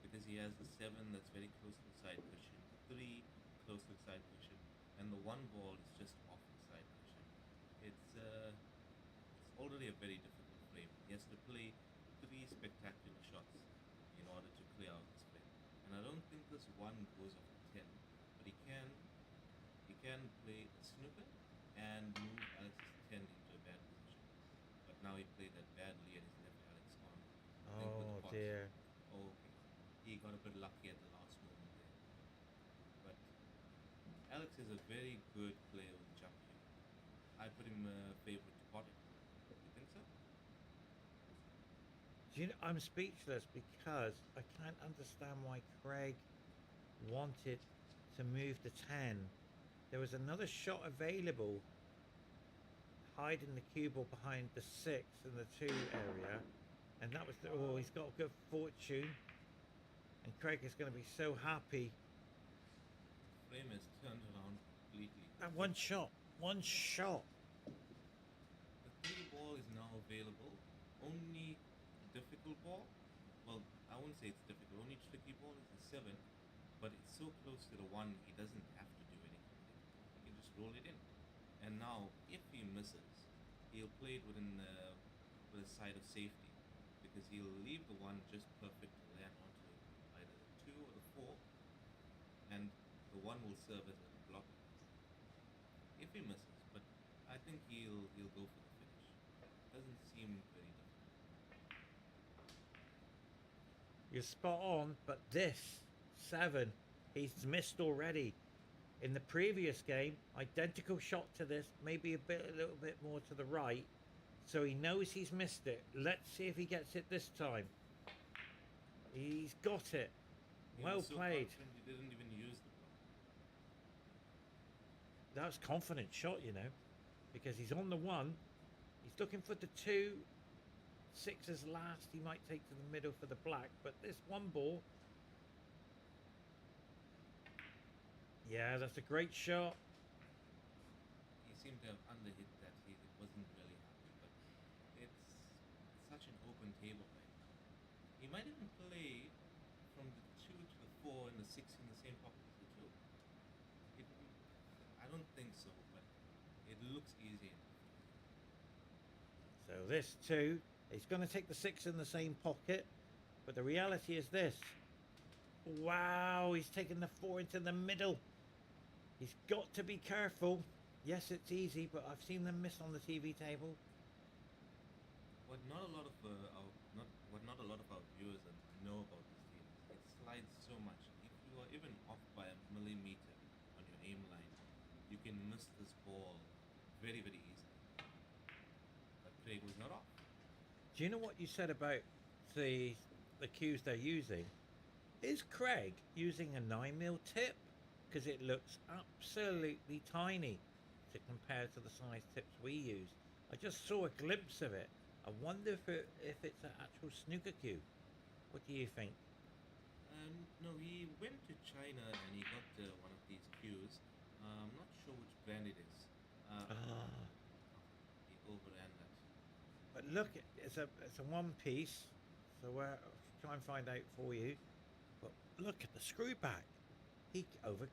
Because he has the 7 that's very close to the side cushion, 3 close to the side cushion, and the 1 ball is just off the side cushion. It's already a very difficult frame. He has to play 3 spectacular shots in order to clear out this frame. And I don't think this 1 goes off the 10, but he can play a snooker and move Alex's 10 into a bad position. But now he played that badly and he's left Alex on. I think with the oh pot. dear. Oh, okay. He got a bit lucky at the last moment there. But Alex is a very good player with jump cue. I put him favorite to pot it. You think so? Do you know, I'm speechless because I can't understand why Craig wanted to move the 10. There was another shot available, hiding the cue ball behind the 6 and the 2 area, and that was he's got good fortune, and Craig is going to be so happy. Frame has turned around completely. That one shot. The 3 ball is now available. Only difficult ball, well, I wouldn't say it's difficult. Only tricky ball is the 7, but it's so close to the 1, he doesn't have to do anything. He can just roll it in. And now, if he misses, he'll play it with a side of safety, because he'll leave the 1 just perfect to land onto either the 2 or the 4, and the 1 will serve as a block if he misses. But I think he'll go for the finish. Doesn't seem very difficult. You're spot on, but this 7, he's missed already. In the previous game, identical shot to this, maybe a little bit more to the right. So he knows he's missed it. Let's see if he gets it this time. He's got it. He Well was so played. confident he didn't even use the block. That was confident shot, you know, because he's on the one. He's looking for the two. Sixes last. He might take to the middle for the black, but this one ball. Yeah, that's a great shot. He seemed to have underhit that. He wasn't really happy, but it's such an open table right now. He might even play from the 2 to the 4 and the 6 in the same pocket as the 2. It, I don't think so, but it looks easy enough. So this two, he's going to take the 6 in the same pocket, but the reality is this. Wow, he's taking the 4 into the middle. He's got to be careful. Yes, it's easy, but I've seen them miss on the TV table. What not a lot of our viewers know about this game is it slides so much. If you are even off by a millimeter on your aim line, you can miss this ball very, very easily. But Craig was not off. Do you know what you said about the cues they're using? Is Craig using a 9mm tip? Because it looks absolutely tiny to compare to the size tips we use. I just saw a glimpse of it. I wonder if it's an actual snooker cue. What do you think? No, he went to China and he got one of these cues. I'm not sure which brand it is. He overran that. But look, it's a one piece, so we'll try and find out for you. But look at the screw back. He over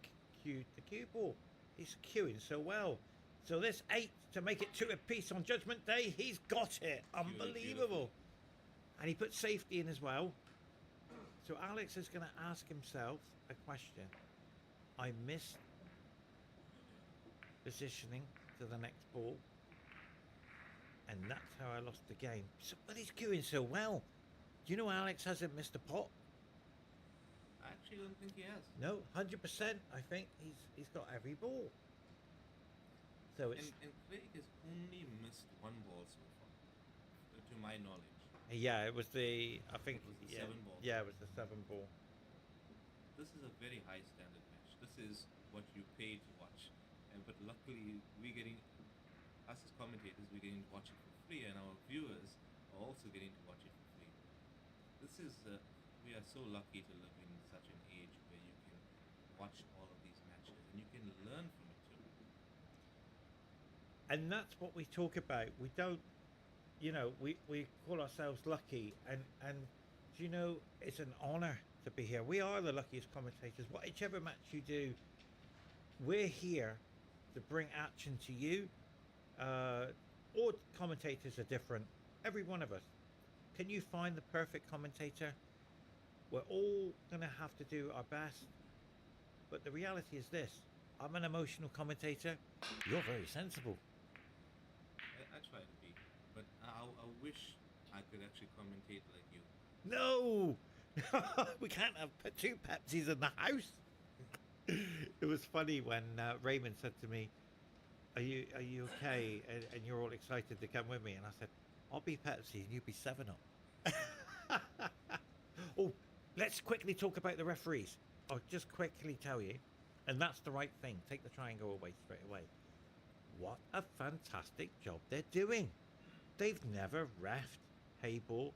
cued the cue ball. He's cueing so well. So this 8 to make it 2 apiece on Judgment Day. He's got it. Unbelievable. And he put safety in as well. So Alex is going to ask himself a question. I missed positioning to the next ball. And that's how I lost the game. So, but he's cueing so well. Do you know Alex hasn't missed a pot? I actually don't think he has. No, 100%. I think he's got every ball. So it's And Craig has only missed one ball so far, to my knowledge. yeah. It was the I think It was the yeah, 7 ball. Yeah, it was the 7 ball. This is a very high standard match. This is what you pay to watch. But luckily, us as commentators, we're getting to watch it for free, and our viewers are also getting to watch it for free. This is, we are so lucky to live in such an age where you can watch all of these matches and you can learn from it too. And that's what we talk about. We don't, we call ourselves lucky, and you know, it's an honor to be here. We are the luckiest commentators. Whichever match you do, we're here to bring action to you. All commentators are different. Every one of us. Can you find the perfect commentator? We're all going to have to do our best. But the reality is this. I'm an emotional commentator. You're very sensible. I try to be, but I wish I could actually commentate like you. No! We can't have 2 Pepsis in the house. It was funny when Raymond said to me, Are you okay? And you're all excited to come with me. And I said, I'll be Pepsi and you be 7-Up. Oh, let's quickly talk about the referees. I'll just quickly tell you. And that's the right thing. Take the triangle away straight away. What a fantastic job they're doing. They've never reffed Heyball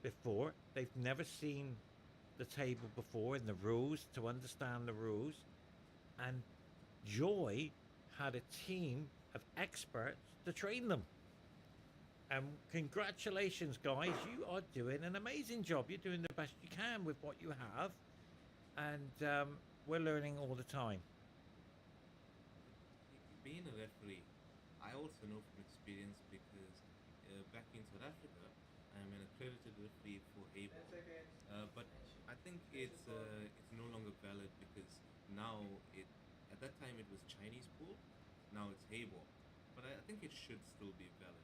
before. They've never seen the table before in the rules to understand the rules. And Joy had a team of experts to train them. And congratulations, guys. You are doing an amazing job. You're doing the best you can with what you have. And we're learning all the time. Being a referee, I also know from experience because back in South Africa, I'm an accredited referee for Heyball. But I think it's no longer valid because now at that time it was Chinese pool, now it's Heyball. But I think it should still be valid.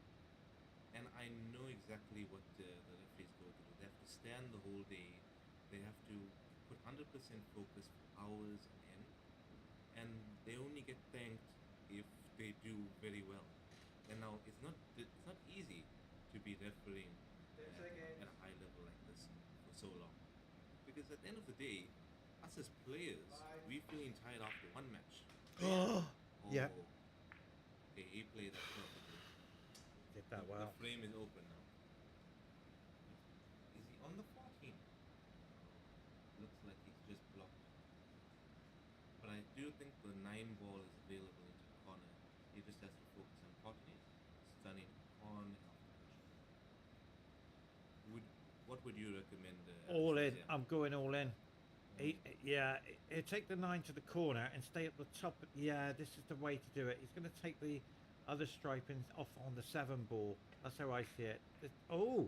And I know exactly what the referees go through. They have to stand the whole day. They have to put 100% focus for hours on end, and they only get thanked if they do very well. And now it's not easy to be refereeing at a high level like this for so long, because at the end of the day, us as players, we feeling tired after one match. Oh, Oh, yeah. okay, he played that perfectly. Did that The well. frame is open now. Is he on the 14? Looks like he's just blocked. But I do think the 9 ball is available into the corner. He just has to focus on potting it, stunning on and off the cushion. What would you recommend? All in. Alexander? I'm going all in. Mm. Yeah, take the 9 to the corner and stay at the top. Yeah, this is the way to do it. He's going to take the other striping off on the 7 ball. That's how I see it. Oh,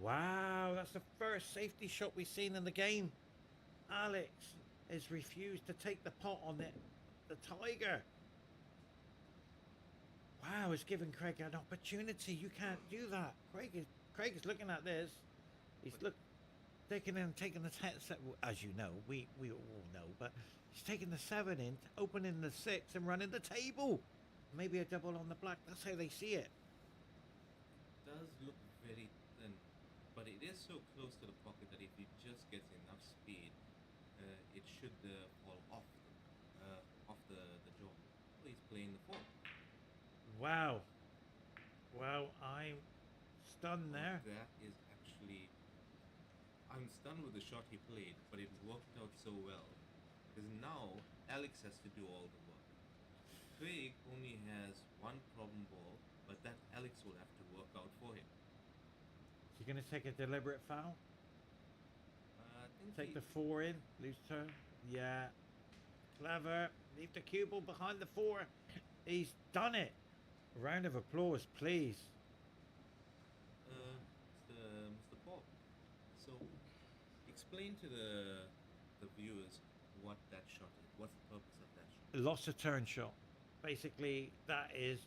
wow. That's the first safety shot we've seen in the game. Alex has refused to take the pot on the Tiger. Wow, it's giving Craig an opportunity. You can't do that. Craig is looking at this. He's taking the 10 set, as you know, we all know, but he's taking the 7 in, opening the 6 and running the table. Maybe a double on the black. That's how they see it. Does look very thin, but it is so close to the pocket that if he just gets enough speed, it should fall off the jaw. Oh, he's playing the 4. Wow. Wow, I'm stunned Oh, there. that is actually. I'm stunned with the shot he played, but it worked out so well. Because now Alex has to do all the work. Craig only has one problem ball, but that Alex will have to work out for him. Is he going to take a deliberate foul? I think Take the 4 in, loose turn. Yeah. Clever. Leave the cue ball behind the 4. He's done it. A round of applause, please. Mr. Paul. So, explain to the viewers what that shot is. What's the purpose of that shot? Lost a turn shot. Basically, that is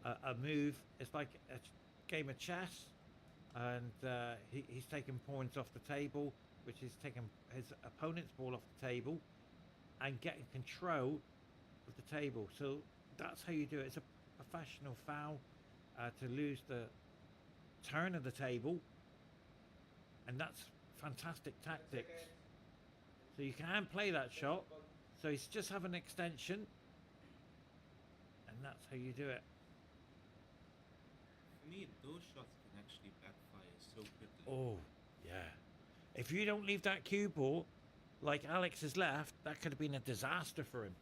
a move. It's like a game of chess, and he's taking points off the table, which is taking his opponent's ball off the table and getting control of the table. So that's how you do it. It's a professional foul to lose the turn of the table, and that's fantastic tactics. So you can play that shot. So he's just having an extension, and that's how you do it. For me, those shots can actually backfire so quickly. Oh, yeah. If you don't leave that cue ball like Alex has left, that could have been a disaster for him.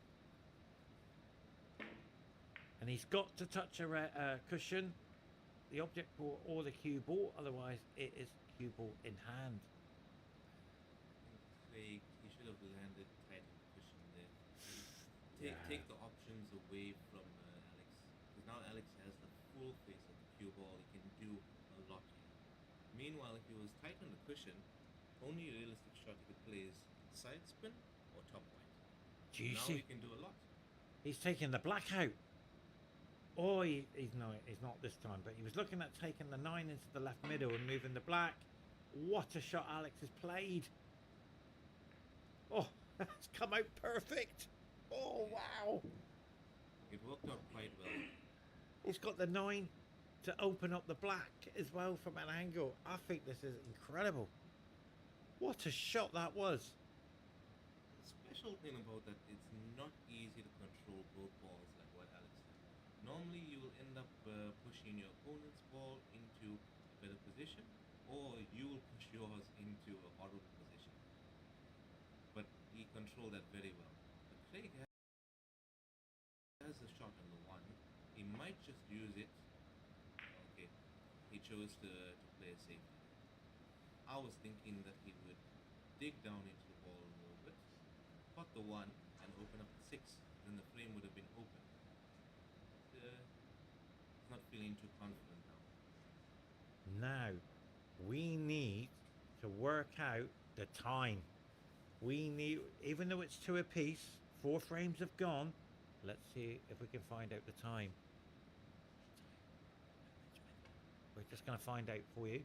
And he's got to touch a cushion, the object ball or the cue ball, otherwise it is cue ball in hand. I think he should have landed tight on the cushion there. Take the options away from Alex. Because now Alex has the full face of the cue ball. He can do a lot here. Meanwhile, if he was tight on the cushion, only realistic shot he could play is side spin or top white. Do you Now see? he can do a lot. He's taking the black out. Oh, he's not this time, but he was looking at taking the 9 into the left middle and moving the black. What a shot Alex has played. Oh, it's come out perfect. Oh, wow. It worked out quite well. He's got the 9 to open up the black as well from an angle. I think this is incredible. What a shot that was. The special thing about that, it's not easy to control both balls like what Alex did. Normally, you will end up pushing your opponent's ball into a better position, or you will push yours into a horrible position. But he controlled that very well. But Craig has a shot on the 1. He might just use it. Okay, he chose to play a safety. I was thinking that he would dig down into the ball a little bit, pot the 1, and open up the 6. Then the frame would have been open. He's not feeling too confident now. Now, we need to work out the time. We need, even though it's 2 apiece, 4 frames have gone. Let's see if we can find out the time. We're just going to find out for you.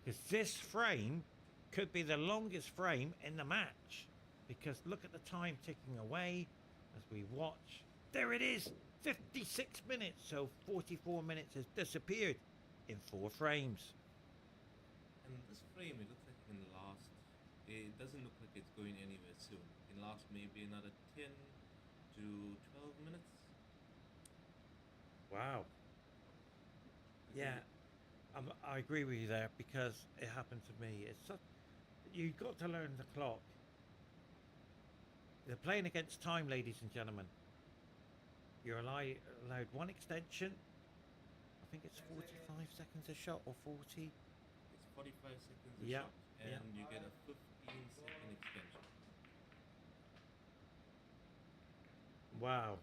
Because this frame could be the longest frame in the match. Because look at the time ticking away as we watch. There it is, 56 minutes. So 44 minutes has disappeared in 4 frames. And this frame, it looks like it can last It doesn't look like it's going anywhere soon. It can last maybe another 10 to 12 minutes. Wow. Because Yeah, I agree with you there because it happened to me. You've got to learn the clock. They're playing against time, ladies and gentlemen. You're allowed one extension. I think it's 45 seconds a shot or 40. it's 45 seconds a Yeah, shot, yeah. and you get a 15-second extension. Wow.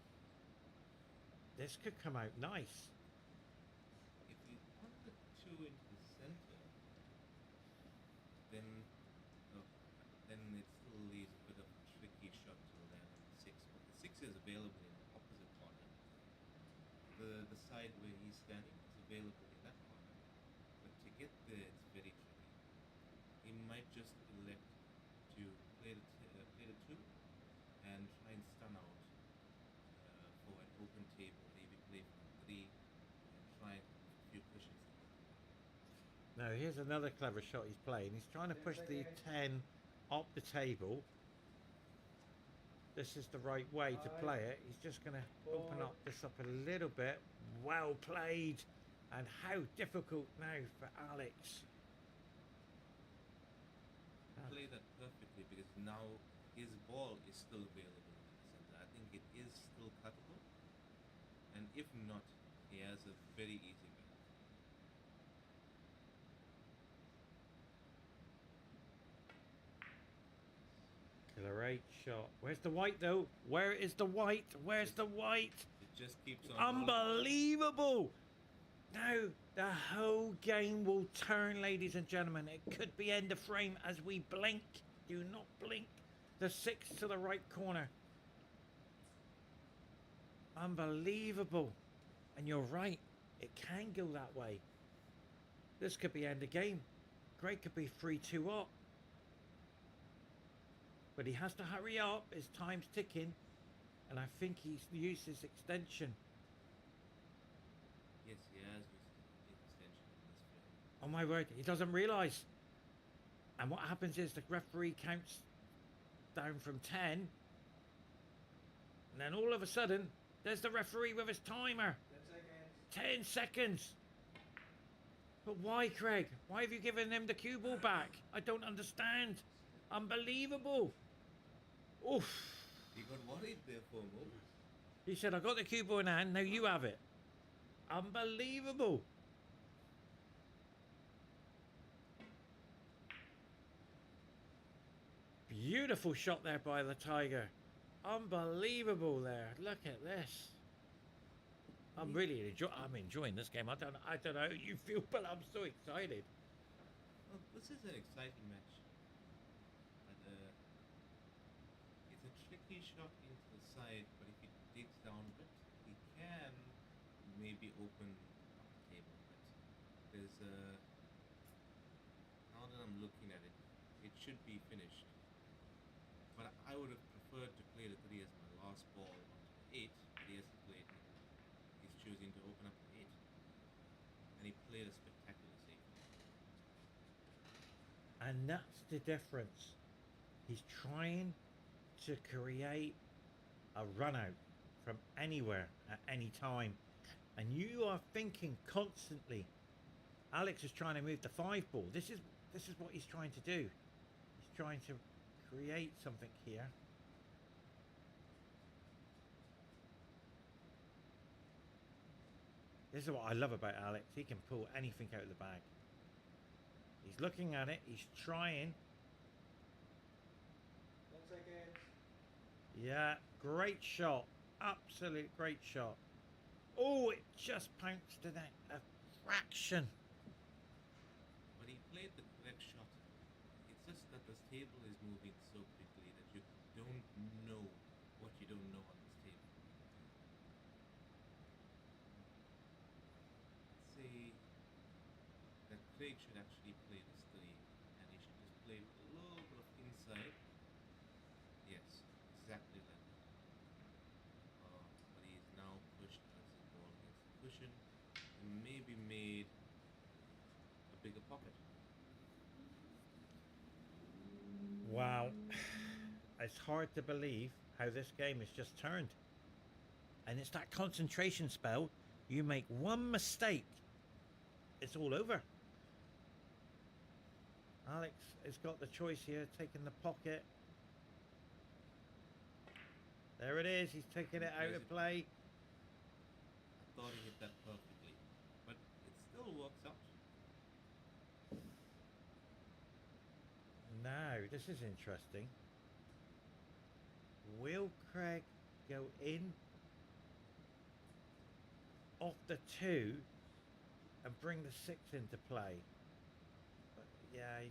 This could come out nice. If you put the two into the center, then oh, then it still leaves a bit of a tricky shot to land on the six. But the six is available in the opposite corner. The side where he's standing is available in that corner. But to get there, it's very tricky. He might just elect to play the two and try and stun out for an open table. Maybe play from three and try and move a few cushions to the back. Now, here's another clever shot he's playing. He's trying to push the 10 up the table. This is the right way to play it. He's just going to open up this up a little bit. Well played. And how difficult now for Alex. Play that perfectly because now his ball is still available in the center. I think it is still cuttable, and if not, he has a very easy win. Great shot. Where's the white though? Where is the white? Where's the white? It just keeps on rolling. Unbelievable! Now the whole game will turn, ladies and gentlemen. It could be end of frame as we blink. Do not blink. The six to the right corner. Unbelievable. And you're right. It can go that way. This could be end of game. Greg could be 3-2 up. But he has to hurry up. His time's ticking. And I think he's used his extension. Yes, he has used the extension in this frame. Oh my word, he doesn't realise. And what happens is the referee counts down from 10. And then all of a sudden, there's the referee with his timer. 10 seconds. But why, Craig? Why have you given him the cue ball back? I don't understand. Unbelievable. Oof. He got worried there for a moment. He said, I got the cue ball in hand, now you have it. Unbelievable. Beautiful shot there by the Tiger. Unbelievable there. Look at this. I'm enjoying this game. I don't know how you feel, but I'm so excited. Well, this is an exciting match. But it's a tricky shot into the side, but if he digs down a bit, he can maybe open up the table. But there's now that I'm looking at it, it should be finished. But I would have preferred to play the 3 as my last ball onto the 8, but he hasn't played it. He's choosing to open up the 8. And he played a spectacular save. And that's the difference. He's trying to create a run out from anywhere at any time. And you are thinking constantly. Alex is trying to move the 5 ball. This is what he's trying to do. He's trying to create something here. This is what I love about Alex. He can pull anything out of the bag. He's looking at it. He's trying. 1 second. Yeah, great shot. Absolute great shot. Oh, it just pounced to that a fraction. But he played the correct shot. It's just that this table is moving so quickly that you don't know what you don't know on this table. Let's say that Craig should actually play this 3 and he should just play with a little bit of inside. Yes, exactly like that. But he's now pushed as his ball against the cushion and maybe made a bigger pocket. Now, it's hard to believe how this game has just turned. And it's that concentration spell. You make one mistake, it's all over. Alex has got the choice here, taking the pocket. There it is, he's taking it out of play. I thought he hit that perfectly, but it still works out. Now, this is interesting. Will Craig go in off the 2 and bring the 6 into play? But yeah,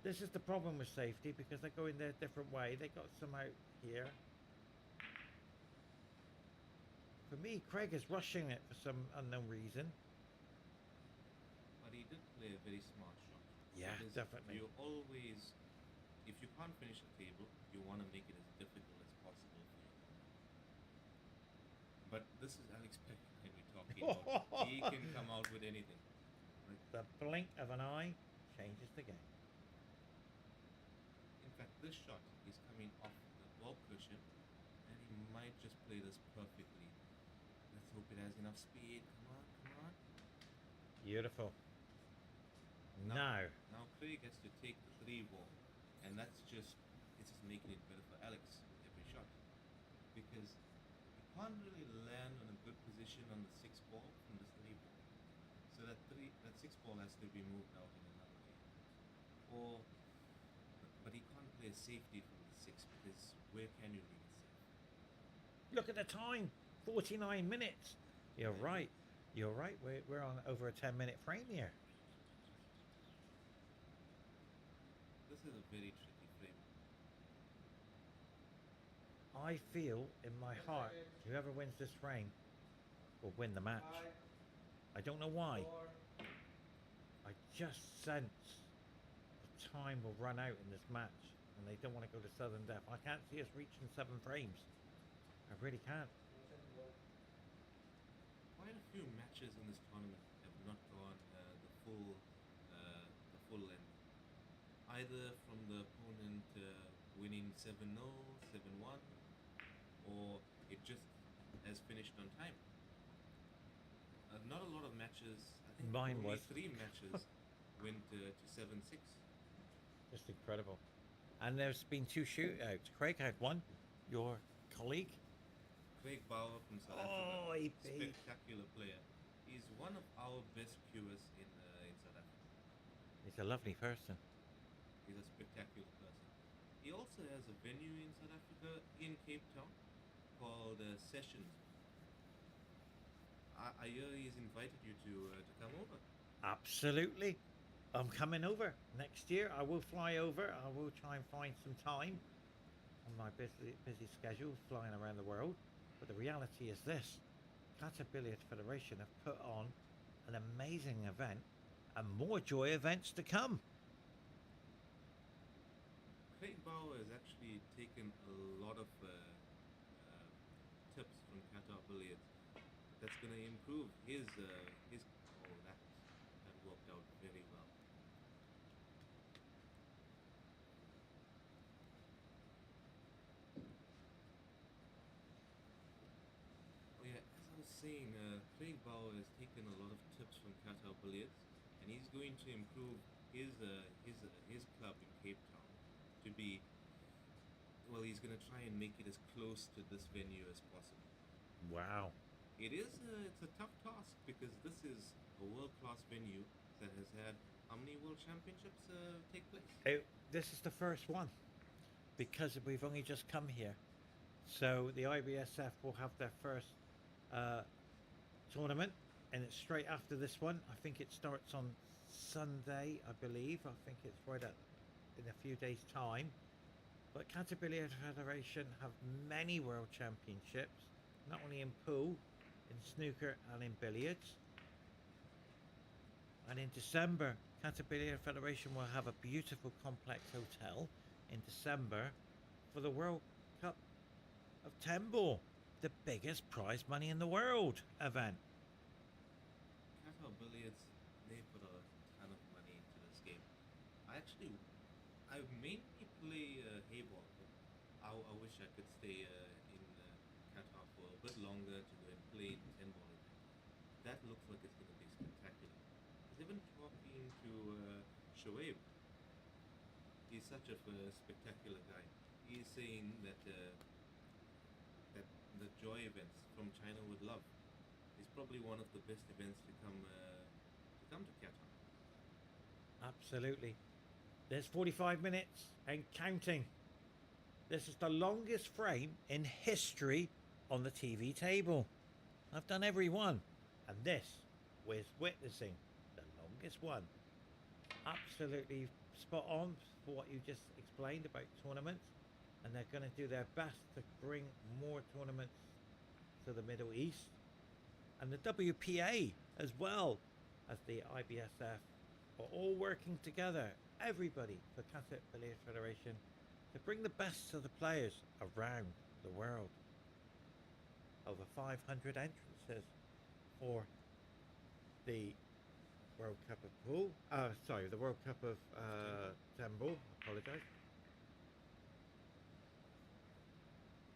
this is the problem with safety because they go in their different way. They got some out here. For me, Craig is rushing it for some unknown reason. But he did play a very smart shot. Yeah, Because definitely. if you can't finish a table, you want to make it as difficult as possible for your opponent. But this is Alex Pagulayan we're talking about. He can come out with anything. Right? The blink of an eye changes the game. In fact, this shot is coming off the ball cushion, and he might just play this perfectly. Let's hope it has enough speed. Come on, come on. Beautiful. Now, Craig has to take the 3 ball, and it's just making it better for Alex with every shot, because you can't really land on a good position on the 6 ball from this 3 ball. So that 6 ball has to be moved out in another way, but he can't play a safety from the 6 because where can you leave it safe? look at the time. 49 minutes. You're right. You're right. We're on over a 10-minute frame here. This is a very tricky frame. I feel in my heart, whoever wins this frame will win the match. I don't know why. I just sense the time will run out in this match and they don't want to go to sudden death. I can't see us reaching 7 frames. I really can't. Quite a few matches in this tournament have not gone the full length. Either from the opponent winning 7-0, 7-1, or it just has finished on time. Not a lot of matches. I think Mine only was. 3 matches went to 7-6. Just incredible. And there's been 2 shootouts. Craig had one. Your colleague. Craig Bauer from South Oh, Africa, he beat. spectacular player. He's one of our best QS in South Africa. He's a lovely person. He's a spectacular person. He also has a venue in South Africa, in Cape Town, called Sessions. I hear he's invited you to come over. Absolutely. I'm coming over next year. I will fly over. I will try and find some time on my busy schedule flying around the world. But the reality is this. Qatar Billiard Federation have put on an amazing event and more joy events to come. Craig Bauer has actually taken a lot of tips from Qatar Billiards. That's going to improve his. Oh, that worked out very well. Oh yeah, as I was saying, Craig Bauer has taken a lot of tips from Qatar Billiards, and he's going to improve his club in Cape Town to be. Well, he's going to try and make it as close to this venue as possible. Wow. It's a tough task because this is a world-class venue that has had how many world championships take place? This is the first one because we've only just come here. So the IBSF will have their first tournament and it's straight after this one. I think it starts on Sunday, I believe. I think it's in a few days' time. But Qatar Billiard Federation have many world championships, not only in pool, in snooker and in billiards. And in December, Qatar Billiard Federation will have a beautiful complex hotel in December for the World Cup of 10 ball, the biggest prize money in the world event. Qatar Billiards, they put a ton of money into this game. I've made wish I could stay in Qatar for a bit longer to go and play the 10 ball event. That looks like it's going to be spectacular. I was even talking to Shoaib. He's such a spectacular guy. He's saying that that the joy events from China would love is probably one of the best events to come to Qatar. Absolutely. There's 45 minutes and counting. This is the longest frame in history on the TV table. I've done every one, and this was witnessing the longest one. Absolutely spot on for what you just explained about tournaments, and they're going to do their best to bring more tournaments to the Middle East, and the WPA as well as the IBSF are all working together, everybody for Qatar Billiards Federation, to bring the best of the players around the world. Over 500 entrances for the World Cup of Pool. The World Cup of Temple. Apologise.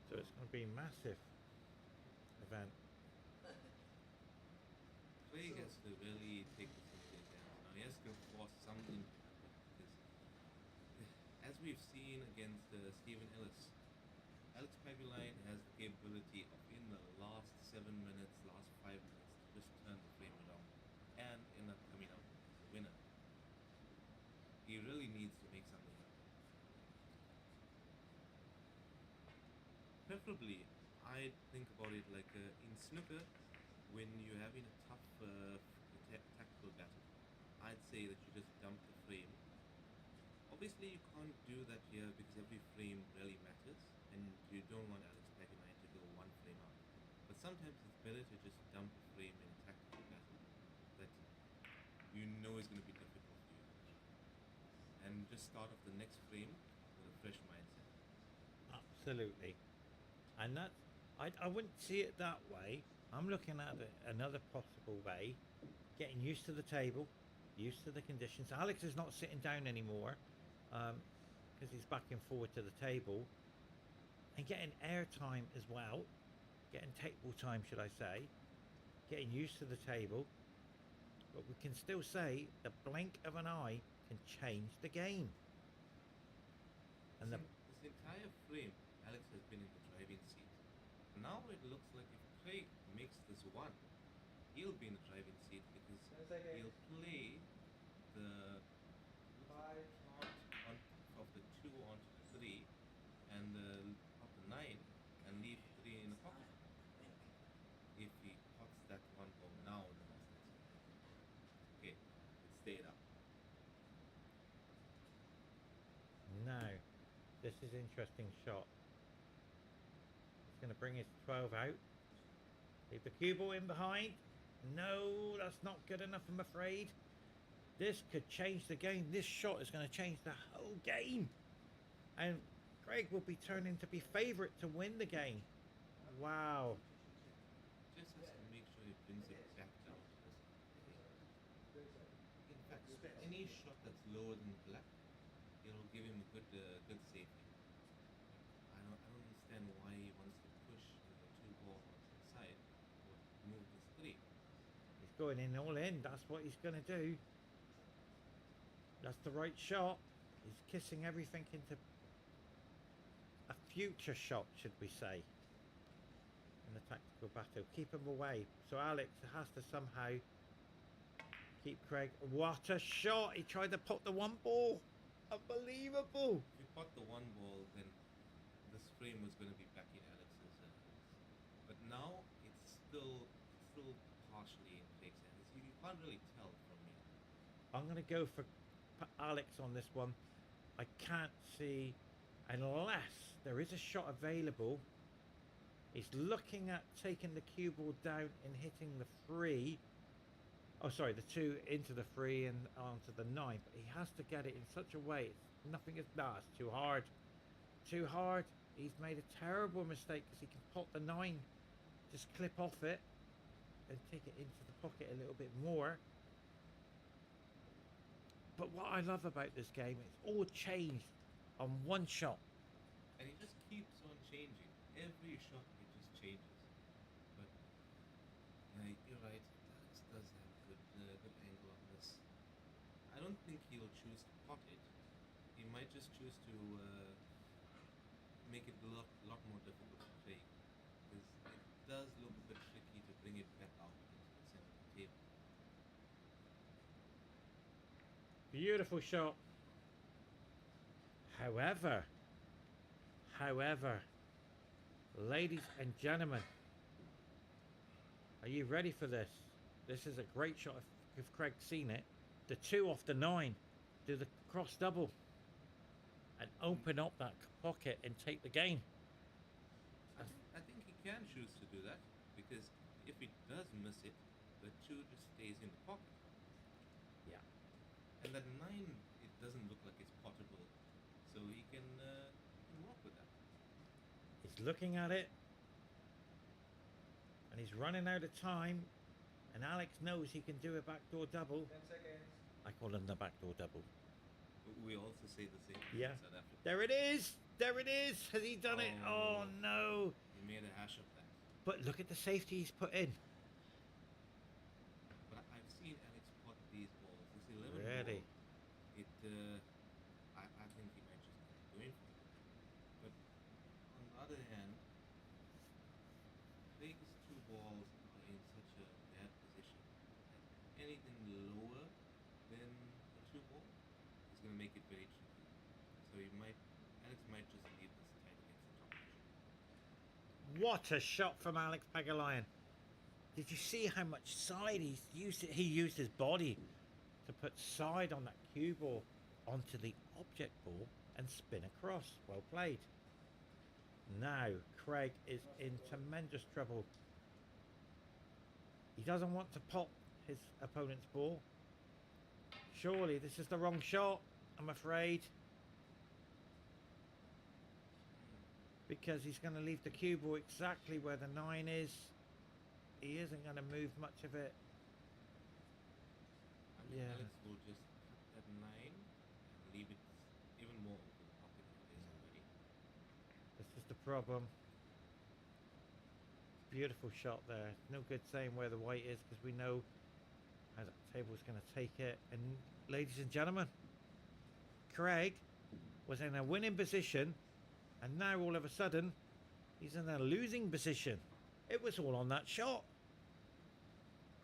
So it's going to be a massive event. Craig has to really take this into his hands now. He has to force something to happen because, as we've seen against Stephen Ellis, Alex Pagulayan has the capability of, in the last 7 minutes, last 5 minutes, to just turn the frame around and end up coming out as a winner. He really needs to make something happen. Preferably, I think about it like in snooker, when you're having a tough tactical battle, I'd say that you just dump the frame. Obviously, you can't do that here because every frame really matters, and you don't want Alex Pagulayan to go one frame up. But sometimes it's better to just dump a frame in a tactical battle that you know is going to be difficult for you, and just start off the next frame with a fresh mindset. Absolutely. And that's, I wouldn't see it that way. I'm looking at it another possible way. Getting used to the table, used to the conditions. Alex is not sitting down anymore because he's backing forward to the table. And getting air time as well. Getting table time, should I say. Getting used to the table. But we can still say the blink of an eye can change the game. And This entire frame, Alex has been in the driving seat. Now it looks like if Craig makes this one, he'll be in the driving seat because he'll play the pot of the 2 onto the 3 and of the 9 and leave 3 in the pocket. If he pots that one home now, then that's it. Okay, it stayed up. now, this is interesting shot. He's going to bring his 12 out. Leave the cue ball in behind. No, that's not good enough, I'm afraid. This could change the game. This shot is going to change the whole game. And Craig will be turning to be favourite to win the game. Wow. Just has to make sure he brings it back down to this. In fact, any shot that's lower than black, it'll give him a good safety. I don't understand why he wants to push the 2 ball onto the side or move this 3. He's going in all in. That's what he's going to do. That's the right shot. He's kissing everything into a future shot, should we say, in the tactical battle. Keep him away. So Alex has to somehow keep Craig. What a shot! He tried to put the 1 ball. Unbelievable. If he pot the 1 ball, then this frame was going to be back in Alex's hands. But now it's still partially in Craig's hands. You can't really tell from me. I'm going to go for Alex on this one. I can't see, unless there is a shot available. He's looking at taking the cue ball down and hitting the 3. Oh, sorry, the 2 into the 3 and onto the 9. But he has to get it in such a way. Nothing is, it's too hard. Too hard. He's made a terrible mistake because he can pop the 9, just clip off it and take it into the pocket a little bit more. But what I love about this game, it's all changed on one shot. And he just keeps on changing. Every shot it just changes. But you're right. Alex does have good angle on this. I don't think he'll choose to pot it. He might just choose to make it a lot more difficult to play, because it does look a bit tricky to bring it back out into the center of the table. Beautiful shot. However, ladies and gentlemen, are you ready for this? This is a great shot if Craig's seen it. The 2 off the 9, do the cross double and open up that pocket and take the game. I think he can choose to do that, because if he does miss it, the 2 just stays in the pocket. Yeah. And that 9, it doesn't look like it's potable, so he can work with that. He's looking at it and he's running out of time, and Alex knows he can do a backdoor double. 10 seconds. I call him the backdoor double. We also say the same thing Yeah. in South Africa. There it is. There it is. Has he done it? Oh Oh. no. He made a hash of that. But look at the safety he's put in. But I've seen Alex pot these balls. This 11 Really? ball, it, I think he might just go in for it. But on the other hand, Craig's 2 balls are in such a bad position that anything lower than a 2 ball is going to make it very tricky. So Alex might just leave this tight against the top position. What a shot from Alex Pagulayan. Did you see how much side he's used? He used his body to put side on that cue ball onto the object ball and spin across. Well played. Now Craig is in tremendous trouble. He doesn't want to pop his opponent's ball. Surely this is the wrong shot, I'm afraid. Because he's going to leave the cue ball exactly where the 9 is. He isn't going to move much of it. I mean, Yeah. Alex will just cut that 9 and leave it even more open pocket than it is already. This is the problem. Beautiful shot there. No good saying where the white is, because we know how that table's going to take it. And ladies and gentlemen, Craig was in a winning position, and now all of a sudden he's in a losing position. It was all on that shot.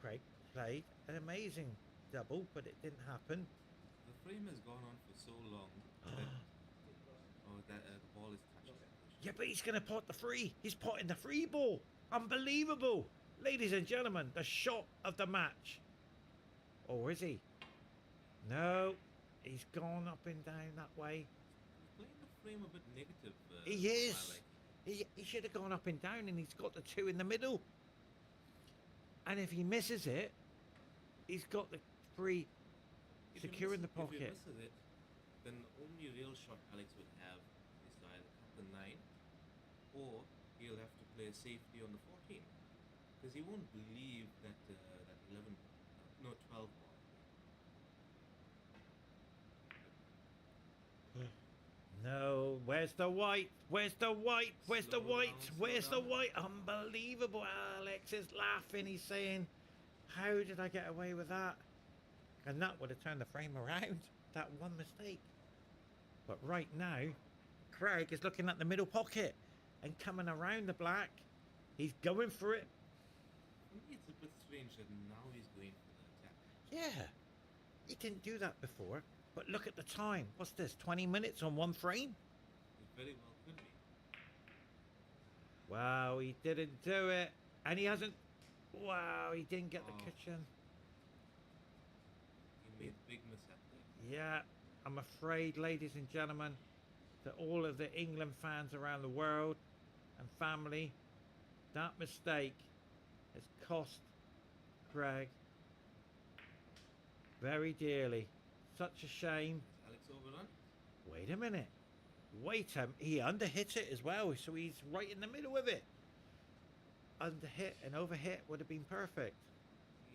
Craig played an amazing double, but it didn't happen. The frame has gone on for so long that the ball is touching. Yeah, but he's going to pot the free. He's potting the free ball. Unbelievable. Ladies and gentlemen, the shot of the match. Or is he? No, he's gone up and down that way. He's playing the frame a bit negative. He is. Like. He should have gone up and down, and he's got the 2 in the middle. And if he misses it, he's got the 3 secure in the If he pocket. misses it, then the only real shot Alex would have is to either cut the 9, or he'll have to play a safety on the 14, because he won't believe that that 11, no 12 ball. No, where's the white? Where's the white? Where's the Slow white? down, Where's slow the down. white? Unbelievable. Alex is laughing. He's saying, how did I get away with that? And that would have turned the frame around. That one mistake. But right now, Craig is looking at the middle pocket and coming around the black. He's going for it. For me, it's a bit strange that now he's going for the attack. Yeah. He didn't do that before. But look at the time. What's this? 20 minutes on one frame? It very well could be. Wow, he didn't do it. And he hasn't. Wow, he didn't get the Oh. kitchen. He made a big mishap there. Yeah, I'm afraid, ladies and gentlemen, to all of the England fans around the world and family, that mistake has cost Craig very dearly. Such a shame. Has Alex overrun? Wait a minute. He underhit it as well, so he's right in the middle of it. Underhit and overhit would have been perfect.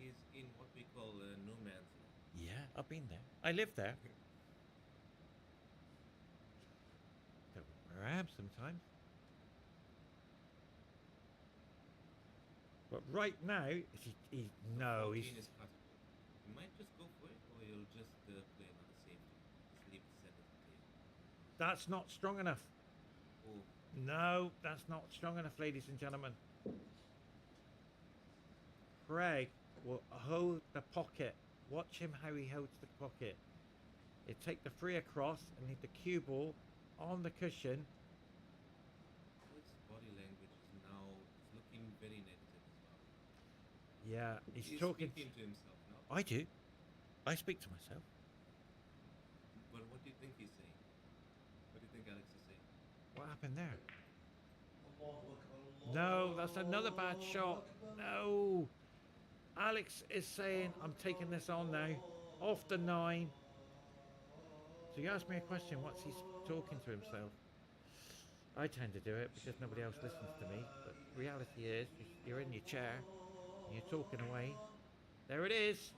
He's in what we call no man's land. Yeah, I've been there. I live there. Don't know where I am sometimes. But right now, he's no, 14 he's is cuttable. You might just go for it, or you'll just play another safety. Just leave the center of the table. that's not strong enough. Oh, No, that's not strong enough, ladies and gentlemen. Craig will hold the pocket. Watch him how he holds the pocket. He take the three across and leave the cue ball on the cushion. Alex's body language is now it's looking very negative as well. Yeah, he's He's talking. speaking to himself now. I do. I speak to myself. But what do you think he's saying? What do you think Alex is saying? What happened there? No, that's another bad shot. No. Alex is saying, I'm taking this on now. Off the 9. So you asked me a question, what's he talking to himself? I tend to do it because nobody else listens to me. But reality is, you're in your chair and you're talking away. There it is.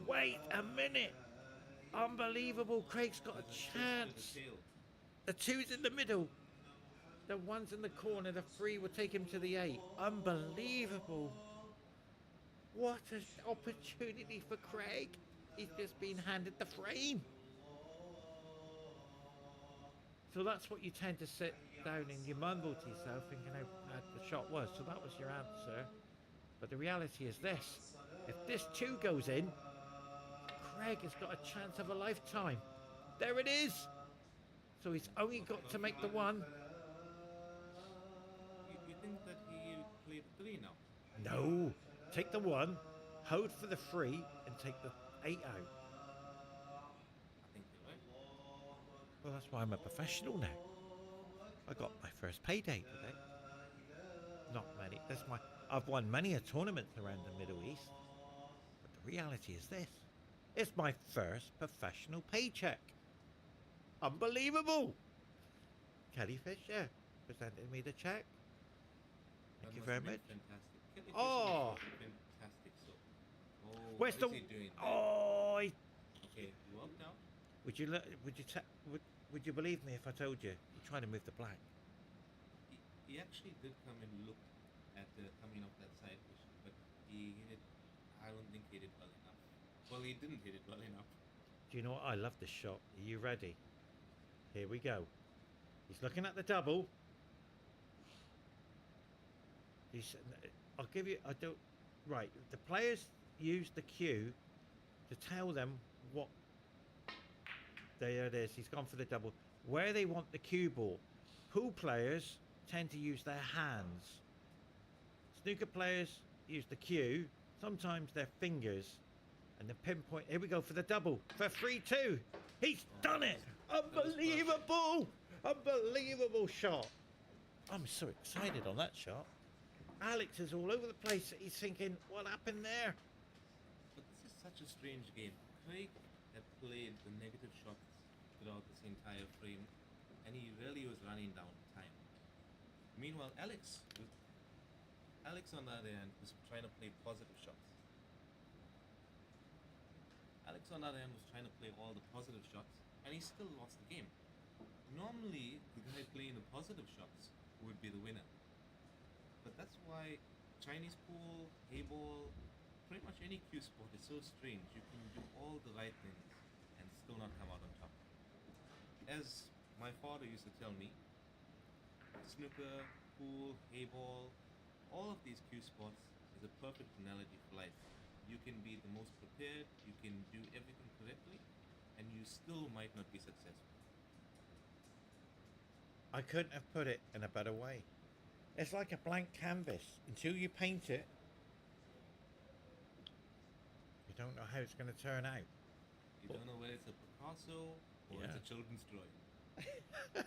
Wait a minute. Unbelievable. Craig's got a There's a twist to chance. the tail. The 2's in the middle. The 1's in the corner. The 3 will take him to the 8. Unbelievable. What an opportunity for Craig. He's just been handed the frame. So that's what you tend to sit down and you mumble to yourself thinking how bad the shot was. So that was your answer. But the reality is this. If this 2 goes in, Craig has got a chance of a lifetime. There it is. So he's only got to make the 1. You think that he played 3 now? No. Take the 1, hold for the 3, and take the 8 out. I think you're right. Well, that's why I'm a professional now. I got my first payday today. Not many. I've won many a tournament around the Middle East. But the reality is this. It's my first professional paycheck. Unbelievable. Kelly Fisher presented me the check. Thank you That very must have much. been fantastic. Kelly Oh. Fisher must have been fantastic. So, Where's what the? is he doing there? Oh, Okay, you up now? would you believe me if I told you you're trying to move the black? He actually did come and look at coming off that side position, but he hit it. I don't think he hit it well enough. Well, he didn't hit it well enough. Do you know what? I love this shot. Are you ready? Here we go. He's looking at the double. I'll give you. I don't. Right. The players use the cue to tell them what. There it is. He's gone for the double. Where they want the cue ball. Pool players tend to use their hands. Snooker players use the cue. Sometimes their fingers. And the pinpoint. Here we go for the double. For 3-2. He's done it. Unbelievable. Unbelievable shot. I'm so excited on that shot. Alex is all over the place. He's thinking, what happened there? But this is such a strange game. Craig had played the negative shots throughout this entire frame, and he really was running down time. Meanwhile, Alex on the other hand was trying to play positive shots. Alex on the other hand was trying to play all the positive shots, and he still lost the game. Normally, the guy playing the positive shots would be the winner. But that's why Chinese pool, Heyball, pretty much any cue sport is so strange. You can do all the right things and still not come out on top. As my father used to tell me, snooker, pool, Heyball, all of these cue sports is a perfect analogy for life. You can be the most prepared, you can do everything correctly, and you still might not be successful. I couldn't have put it in a better way. It's like a blank canvas. Until you paint it, you don't know how it's going to turn out. You don't know whether it's a Picasso or Yeah. it's a children's drawing.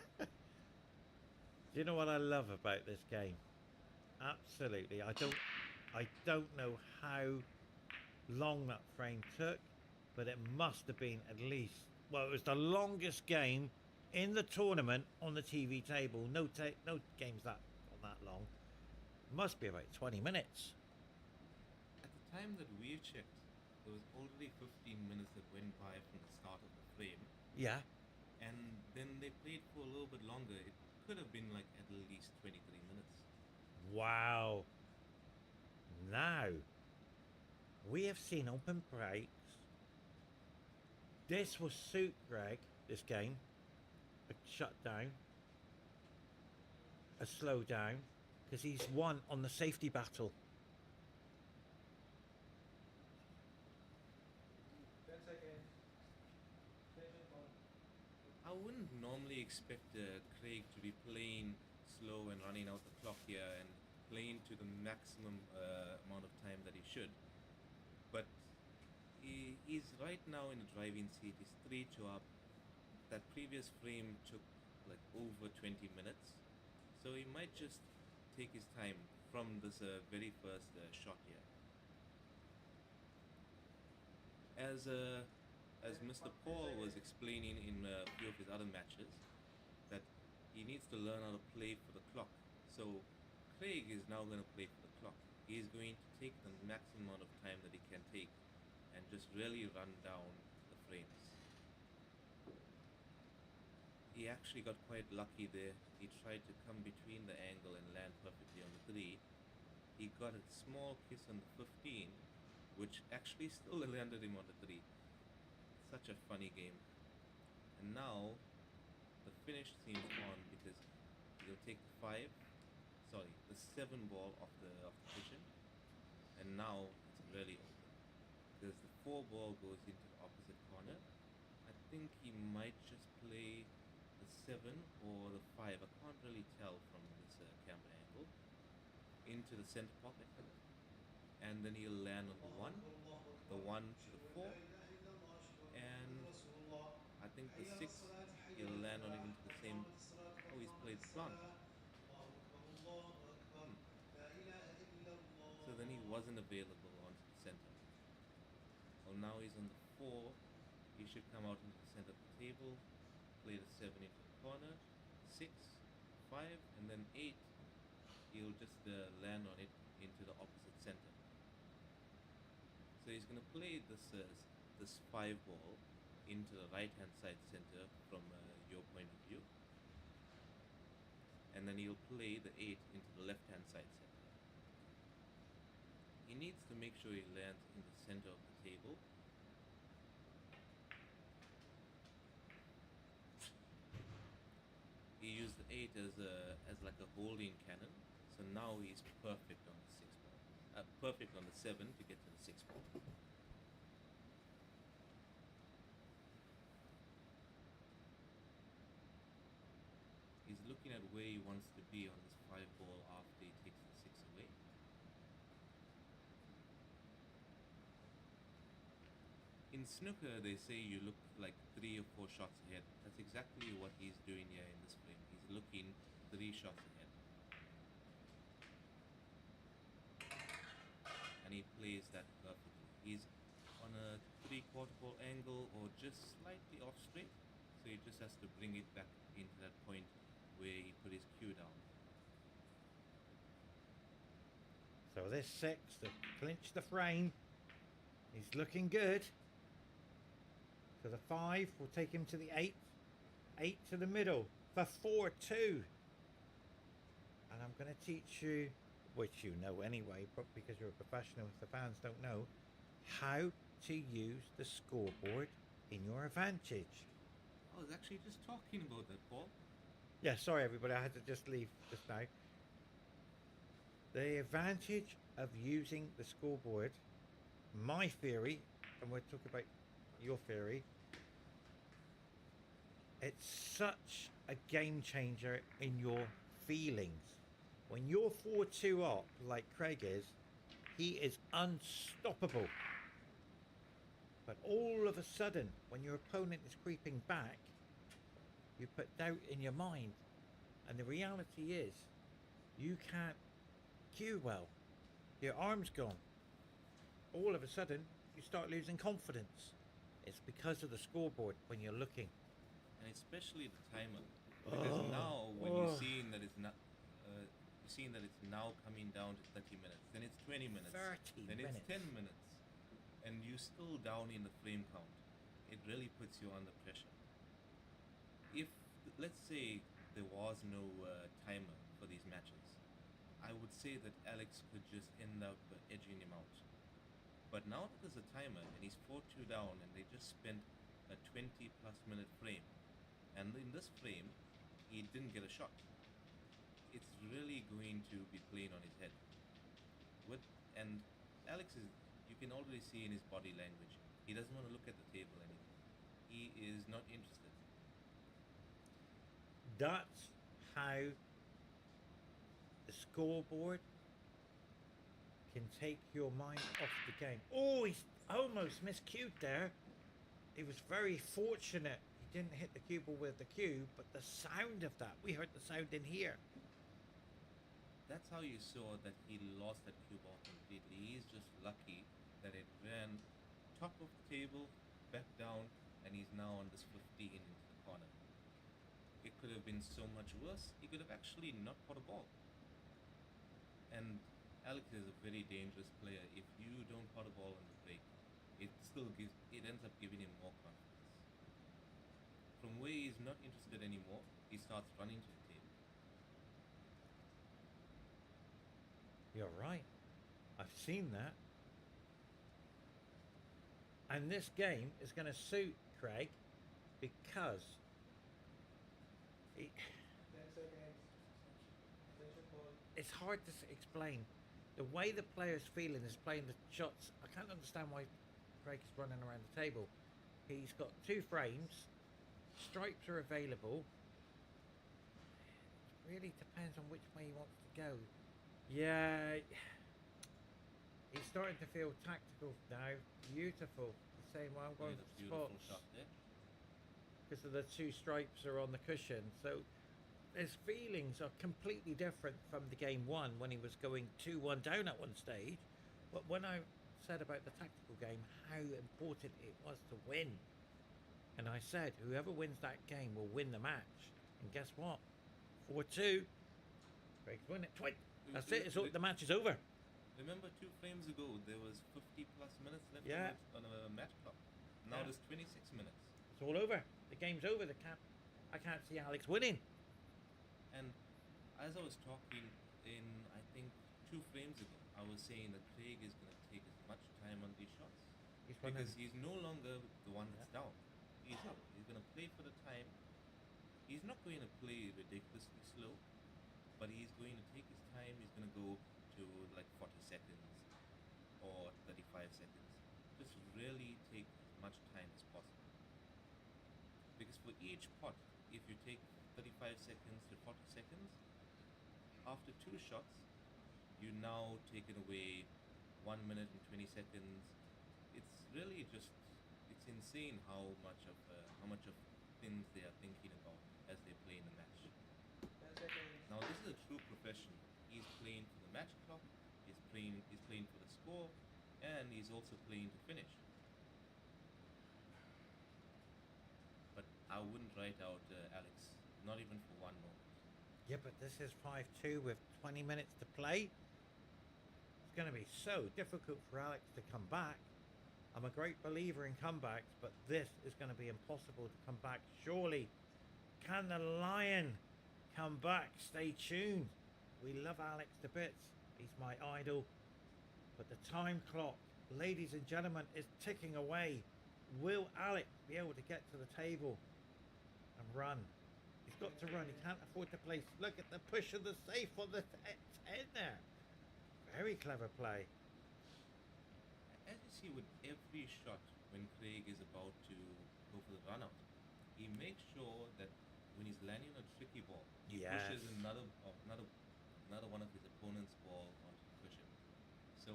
Do you know what I love about this game? Absolutely. I don't know how long that frame took, but it must have been at least, well, it was the longest game in the tournament on the TV table. No games that long. Must be about 20 minutes. At the time that we checked, there was already 15 minutes that went by from the start of the frame, Yeah. and then they played for a little bit longer. It could have been like at least 23 minutes. Wow. Now, we have seen open breaks. This will suit Greg, this game. A shutdown, a slowdown, because he's won on the safety battle. 10 seconds. I wouldn't normally expect Craig to be playing slow and running out the clock here and playing to the maximum amount of time that he should. But he's right now in the driving seat. He's 3-2 up. That previous frame took like over 20 minutes. So he might just take his time from this very first shot here. As Mr. Paul was explaining in a few of his other matches, that he needs to learn how to play for the clock. So Craig is now going to play for the clock. He is going to take the maximum amount of time that he can take and just really run down the frames. He actually got quite lucky there. He tried to come between the angle and land perfectly on the 3. He got a small kiss on the 15, which actually still landed him on the 3. Such a funny game. And now the finish seems on because he'll take the 7 ball off the cushion, and now it's really open because the 4 ball goes into the opposite corner. I think he might just play the 7 or the 5. I can't really tell from this camera angle. Into the center pocket, and then he'll land on the 1 to the 4, and I think the 6 he'll land on it into the same. Oh, he's played plant. So then he wasn't available onto the center. Well, now he's on the 4. He should come out into the center of the table, play the 7 into the corner, 6, 5, and then 8. He'll just land on it into the opposite center. So he's going to play this 5 ball into the right hand side center from your point of view, and then he'll play the 8 into the left hand side center. He needs to make sure he lands in the center of the table. He used the 8 as like a holding cannon, so now he's perfect on the 6 ball. Perfect on the 7 to get to the 6 ball. He's looking at where he wants to be on this 5 ball after he takes the 6 away. In snooker, they say you look like 3 or 4 shots ahead. That's exactly what he's doing here in this frame. He's looking 3 shots ahead. And he plays that perfectly. He's on a 3/4 ball angle or just slightly off straight. So he just has to bring it back into that point where he put his cue down. So this 6 to clinch the frame. He's looking good. So the 5 will take him to the 8. 8 to the middle for 4-2. And I'm going to teach you, which you know anyway, but because you're a professional, if the fans don't know, how to use the scoreboard in your advantage. I was actually just talking about that, Paul. Yeah, sorry everybody, I had to just leave just now. The advantage of using the scoreboard, my theory, and we'll talk about your theory, it's such a game changer in your feelings. When you're 4-2 up, like Craig is, he is unstoppable. But all of a sudden, when your opponent is creeping back, you put doubt in your mind. And the reality is, you can't cue well. Your arm's gone. All of a sudden, you start losing confidence. It's because of the scoreboard when you're looking. And especially the timer. Because now, when you're seeing that it's not... you're seeing that it's now coming down to 30 minutes. Then it's 20 minutes. 30 then minutes. It's 10 minutes. And you're still down in the frame count. It really puts you under pressure. If, let's say, there was no timer for these matches, I would say that Alex could just end up edging him out. But now that there's a timer and he's 4-2 down and they just spent a 20 plus minute frame, and in this frame, he didn't get a shot. It's really going to be playing on his head. With and Alex is, you can already see in his body language, he doesn't want to look at the table anymore. He is not interested. That's how the scoreboard can take your mind off the game. Oh, he's almost miscued there. He was very fortunate. He didn't hit the cue ball with the cue, but the sound of that, we heard the sound in here. That's how you saw that he lost that cue ball completely. He's just lucky that it ran top of the table, back down, and he's now on this 15 into the corner. It could have been so much worse. He could have actually not caught a ball. And Alex is a very dangerous player. If you don't pot a ball on the break, it ends up giving him more confidence. From where he's not interested anymore, he starts running to the table. You're right. I've seen that. And this game is going to suit Craig because it's hard to explain. The way the player's feeling is playing the shots. I can't understand why Craig is running around the table. He's got 2 frames. Stripes are available. It really depends on which way he wants to go. Yeah. He's starting to feel tactical now. Beautiful. He's saying, well, I'm going Made a for beautiful spots. shot there. Because of the 2 stripes are on the cushion. So his feelings are completely different from the game 1 when he was going 2-1 down at one stage. But when I said about the tactical game, how important it was to win. And I said, whoever wins that game will win the match. And guess what? 4-2. Craig's win it. That's it. The match is over. Remember 2 frames ago, there was 50 plus minutes left Yeah. on a match clock. Now Yeah. there's 26 minutes. It's all over. The game's over. I can't see Alex winning. And as I was talking in, I think, 2 frames ago, I was saying that Craig is going to take as much time on these shots. He's running. Because he's no longer the one that's down. He's up. He's going to play for the time. He's not going to play ridiculously slow, but he's going to take his time. He's going to go to like 40 seconds or 35 seconds. Just really take as much time as possible. Because for each pot, if you take 35 seconds to 40 seconds, after 2 shots, you now taken away 1 minute and 20 seconds. It's really just, it's insane how much of things they are thinking about as they play in the match. Now this is a true profession. He's playing for the match clock, he's playing for the score, and he's also playing to finish. But I wouldn't write out Alex, not even for 1 moment. Yeah, but this is 5-2 with 20 minutes to play. It's going to be so difficult for Alex to come back. I'm a great believer in comebacks, but this is going to be impossible to come back. Surely, can the Lion come back? Stay tuned. We love Alex to bits. He's my idol. But the time clock, ladies and gentlemen, is ticking away. Will Alex be able to get to the table and run? He's got to run. He can't afford to play. Look at the push of the safe on the 10 there. Very clever play. As you see with every shot when Craig is about to go for the run out, he makes sure that when he's landing a tricky ball, he pushes another one of his opponent's ball onto the cushion. So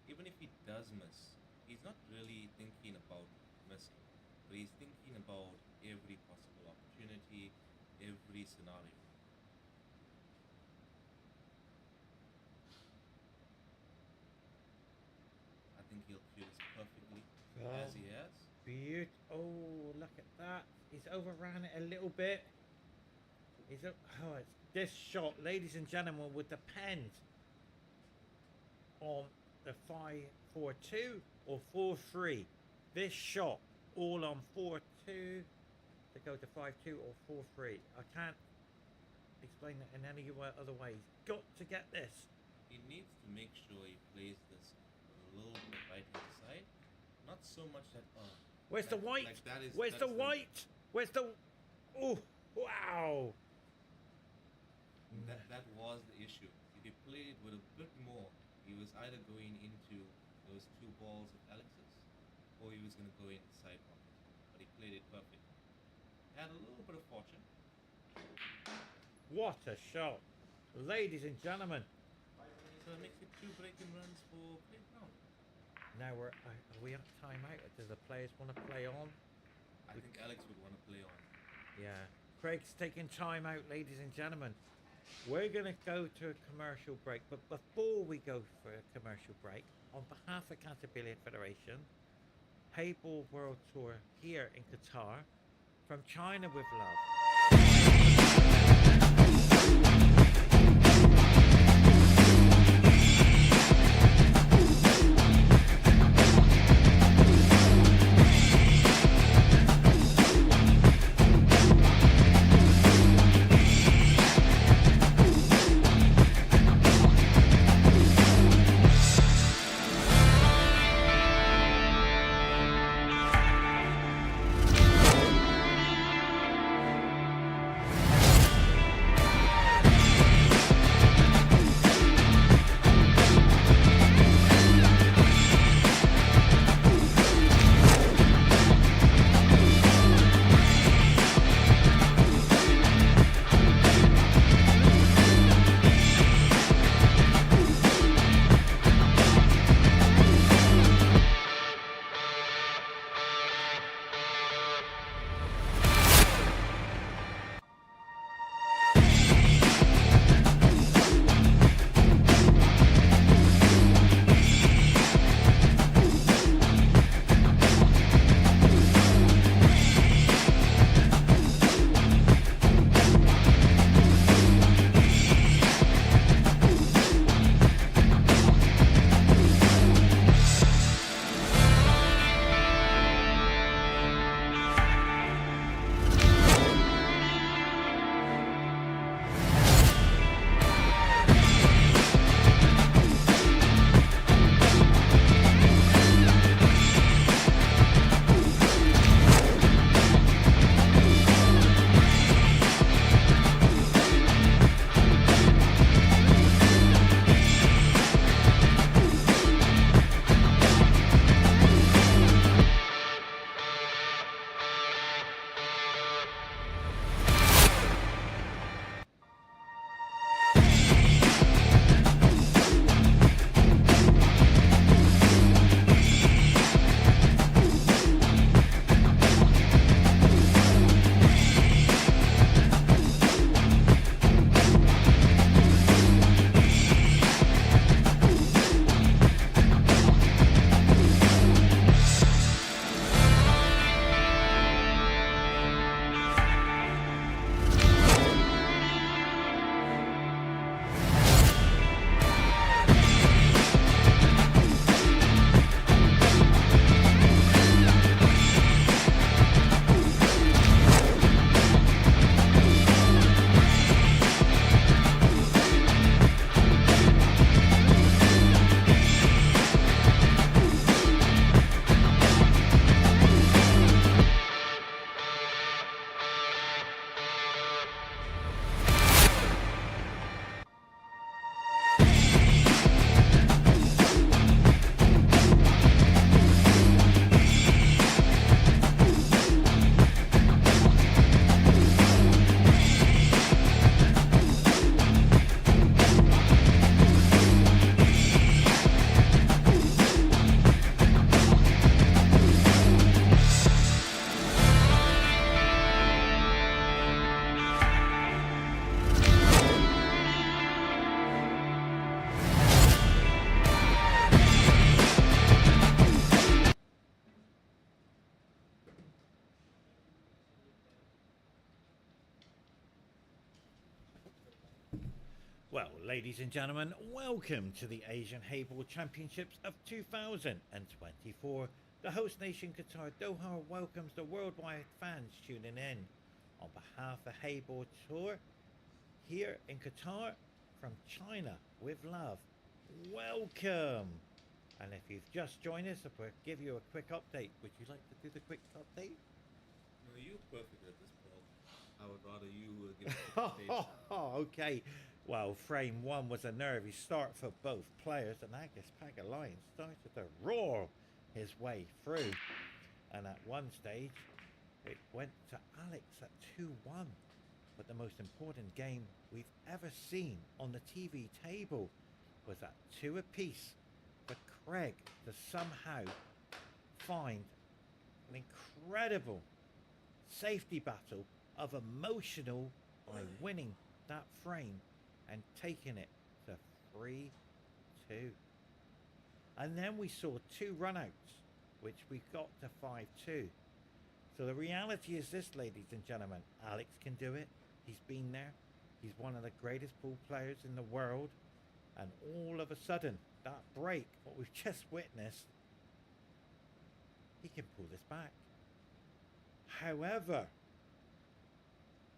even if he does miss, he's not really thinking about missing, but he's thinking about every possible opportunity, every scenario. I think he'll cue this perfectly, as he has. Beautiful. Oh, look at that. He's overran it a little bit. It's this shot, ladies and gentlemen, would depend on the 5-4-2 or 4-3. This shot, all on 4-2 to go to 5-2 or 4-3. I can't explain it in any other way. He's got to get this. He needs to make sure he plays this a little bit right hand side. Not so much that Where's the white? like that is Where's that the is white? Where's the? Oh, wow! that was the issue. If he played with a bit more, he was either going into those two balls of Alex's, or he was going to go in the side pocket. But he played it perfect. Had a little bit of fortune. What a shot, ladies and gentlemen! So it makes it 2 breaking runs for Craig Brown. Now are we at timeout? Do the players want to play on? I think Alex would want to play on. Yeah. Craig's taking time out, ladies and gentlemen. We're going to go to a commercial break, but before we go for a commercial break, on behalf of Qatar Billiard Federation, Heyball World Tour here in Qatar, from China with love. Well, ladies and gentlemen, welcome to the Asian Heyball Championships of 2024. The host nation Qatar Doha welcomes the worldwide fans tuning in. On behalf of Heyball Tour, here in Qatar from China with love. Welcome. And if you've just joined us, I'll give you a quick update. Would you like to do the quick update? No, you're perfect at this, Paul. I would rather you give it a stage. Okay. Well, frame one was a nervy start for both players, and I guess Pagulayan started to roar his way through. And at one stage, it went to Alex at 2-1. But the most important game we've ever seen on the TV table was at 2 apiece for Craig to somehow find an incredible safety battle of emotional by winning that frame and taking it to 3-2. And then we saw 2 runouts, which we got to 5-2. So the reality is this, ladies and gentlemen, Alex can do it. He's been there. He's one of the greatest pool players in the world. And all of a sudden, that break, what we've just witnessed, he can pull this back. However,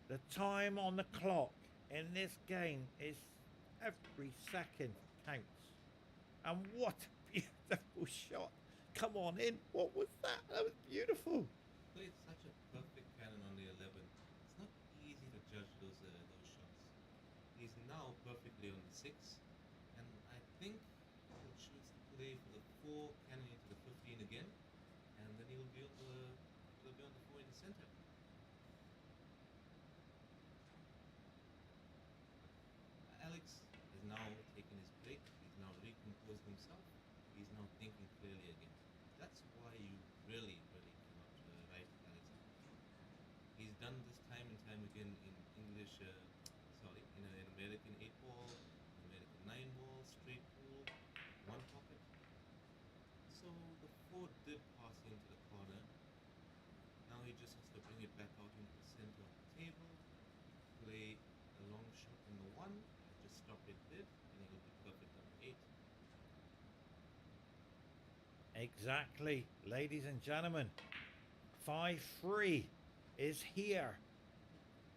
the time on the clock in this game is every second counts. And what a beautiful shot. Come on in. What was that? That was beautiful. Played such a perfect cannon on the 11. It's not easy to judge those shots. He's now perfectly on the 6, and I think he'll choose to play for the 4, cannon into the 15 again, and then he'll be on the 4 in the center. Alex has now taken his break. He's now recomposed himself. He's now thinking clearly again. That's why you really cannot write Alex out. He's done this time and time again in English, in an American 8-ball, American 9-ball, straight pool, 1 pocket. So the 4 did pass into the corner. Now he just has to bring it back out into the center of the table, play a long shot in the 1, just stop it dead, and he'll be perfect on the 8. Exactly, ladies and gentlemen. 5-3 is here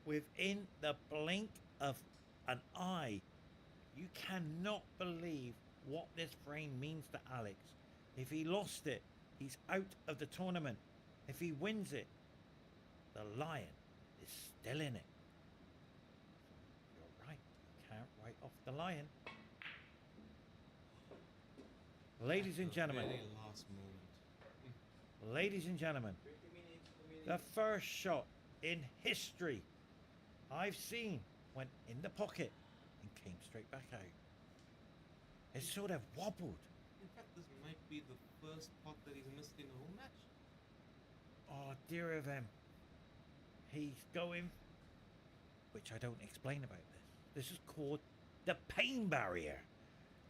within the blink of an eye. You cannot believe what this frame means to Alex. If he lost it, he's out of the tournament. If he wins it, the Lion is still in it. You're right, you can't write off the Lion. Ladies and gentlemen, Very last moment. ladies and gentlemen, the first shot in history I've seen went in the pocket and came straight back out. It sort of wobbled. In fact, this might be the first pot that he's missed in the whole match. Oh, dear of him. He's going, which I don't explain about this. This is called the pain barrier.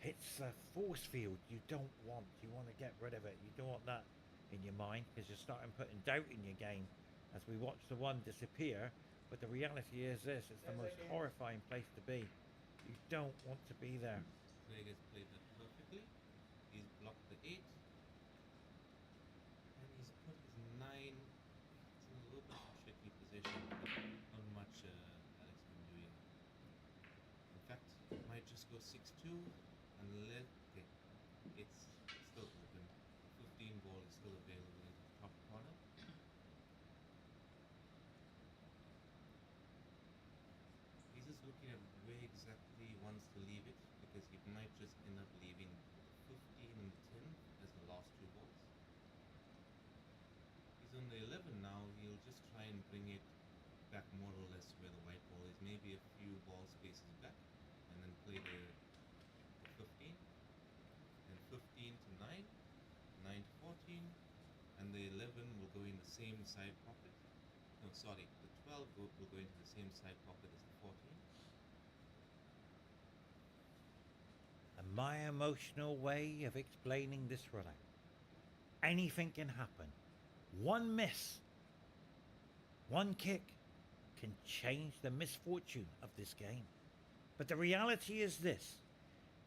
It's a force field you don't want. You want to get rid of it. You don't want that in your mind because you're starting putting doubt in your game as we watch the 1 disappear. But the reality is this, it's the most horrifying place to be. You don't want to be there. Craig has played that perfectly. He's blocked the 8. And he's put his 9. It's in a little bit of a tricky position. Not much Alex can do here. In fact, it might just go 6-2 unless it's still open. The 15 ball is still available in the top corner. He's just looking at where exactly he wants to leave it, because he might just end up leaving the 15 and the 10 as the last 2 balls. He's on the 11 now. He'll just try and bring it back more or less where the white ball is, maybe a few ball spaces back, and then play the 15, and 15 to 9, 9 to 14, and the 11 will go in the same side pocket. No, sorry, the 12 will go into the same side pocket as the 14. And my emotional way of explaining this runner. Anything can happen. 1 miss, 1 kick can change the misfortune of this game. But the reality is this.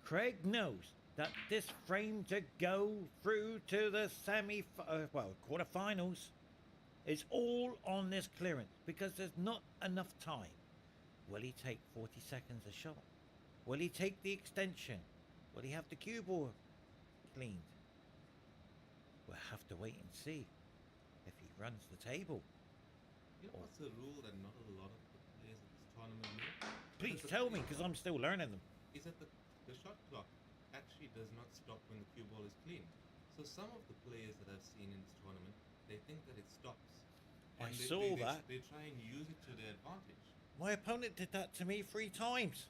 Craig knows that this frame to go through to the quarterfinals is all on this clearance because there's not enough time. Will he take 40 seconds a shot? Will he take the extension? Will he have the cue ball cleaned? We'll have to wait and see if he runs the table. You know what's a rule that not a lot of the players at this tournament know? Please tell me, because I'm still learning them. Is that the shot clock actually does not stop when the cue ball is clean. So some of the players that I've seen in this tournament, they think that it stops. I And saw that. They try and use it to their advantage. My opponent did that to me 3 times.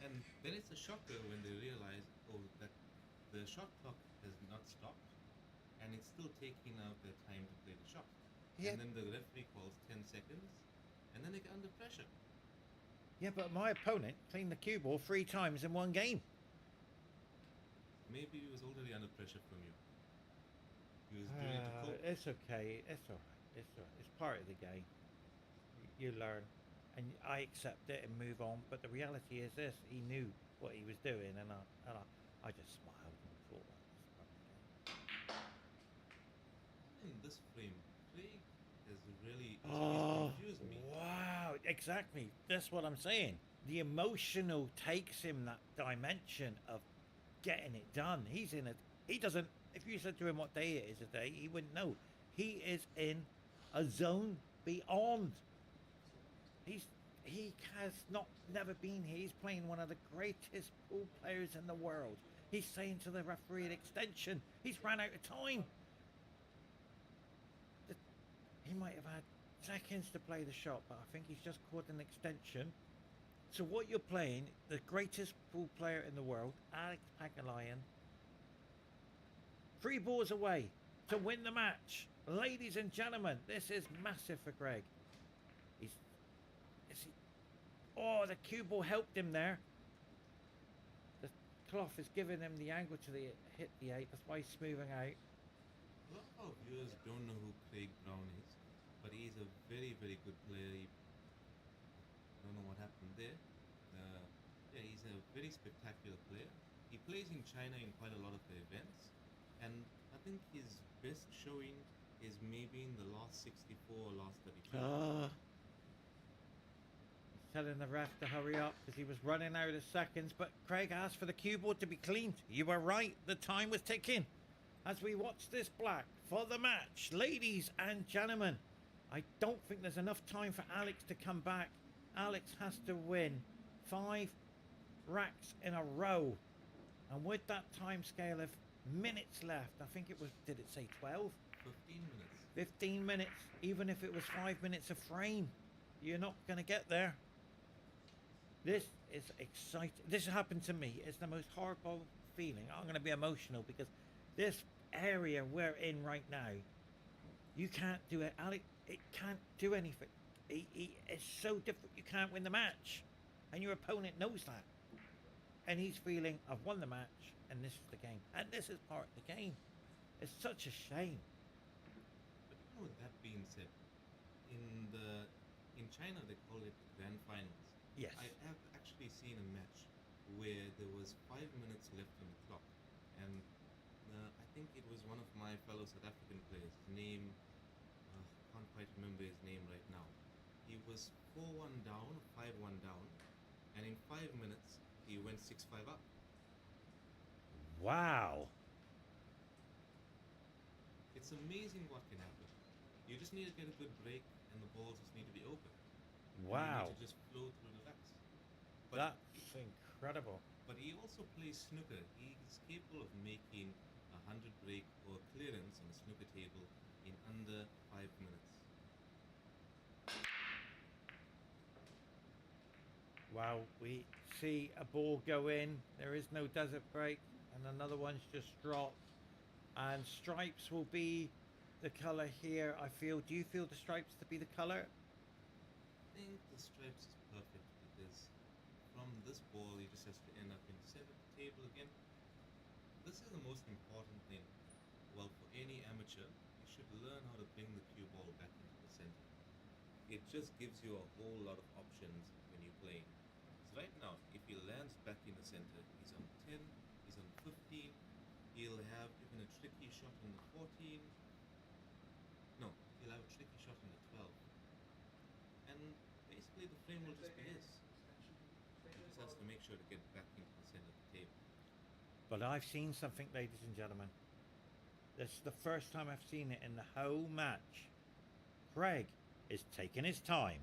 And then it's a shocker when they realize, oh, that the shot clock has not stopped and it's still taking out their time to play the shot. Yeah. And then the referee calls 10 seconds and then they get under pressure. Yeah, but my opponent cleaned the cue ball 3 times in one game. Maybe he was already under pressure from you. He was doing it to cope. It's okay. It's all right. It's all right. It's part of the game. You learn, and I accept it and move on. But the reality is this: he knew what he was doing, and I just smiled and thought that was part of the game. In this frame, Craig has really Oh, confused me. wow! Exactly. That's what I'm saying. The emotional takes him that dimension of getting it done. He's in it. He doesn't. If you said to him what day it is today, he wouldn't know. He is in a zone beyond. He has never been here. He's playing one of the greatest pool players in the world. He's saying to the referee an extension. He's run out of time. He might have had seconds to play the shot, but I think he's just caught an extension. So what you're playing, the greatest pool player in the world, Alex Pagulayan, 3 balls away to win the match. Ladies and gentlemen, this is massive for Greg. Oh, the cue ball helped him there. The cloth is giving him the angle to hit the 8. That's why he's smoothing out. A lot of our viewers don't know who Craig Brown is, but he's a very, very good player. I don't know what happened there. Yeah, he's a very spectacular player. He plays in China in quite a lot of the events, and I think his best showing is maybe in the last 64 or last 32. Telling the ref to hurry up because he was running out of seconds, but Craig asked for the cue ball to be cleaned. You were right, the time was ticking. As we watch this black for the match, ladies and gentlemen, I don't think there's enough time for Alex to come back. Alex has to win 5 racks in a row, and with that time scale of minutes left, I think it was, did it say 12? 15 minutes. 15 minutes, even if it was 5 minutes a frame, you're not going to get there. This is exciting. This happened to me. It's the most horrible feeling. I'm going to be emotional because this area we're in right now, you can't do it. Alex, it can't do anything. It's so difficult. You can't win the match. And your opponent knows that. And he's feeling, I've won the match, and this is the game. And this is part of the game. It's such a shame. But you know, with that being said, in China they call it the grand finals. Yes. I have actually seen a match where there was 5 minutes left on the clock, and I think it was one of my fellow South African players. His name, can't quite remember his name right now. He was 4-1 down, 5-1 down, and in 5 minutes he went 6-5 up. Wow. It's amazing what can happen. You just need to get a good break, and the balls just need to be open. Wow. You need to just flow through the racks. That's incredible. But he also plays snooker. He's capable of making a 100 break or clearance on a snooker table in under 5 minutes. Wow, we see a ball go in. There is no desert break, and another one's just dropped. And stripes will be the color here. I feel. Do you feel the stripes to be the color? I think the stripes is perfect because from this ball he just has to end up in the center of the table again. This is the most important thing. Well, for any amateur, you should learn how to bring the cue ball back into the center. It just gives you a whole lot of options when you're playing. So right now, if he lands back in the center, he's on 10, he's on 15, he'll have even a tricky shot on the 14. No, he'll have a tricky shot on the 12. And basically eventually the frame will just be his. He just has to make sure to get back into the center of the table. But I've seen something, ladies and gentlemen. This is the first time I've seen it in the whole match. Craig is taking his time.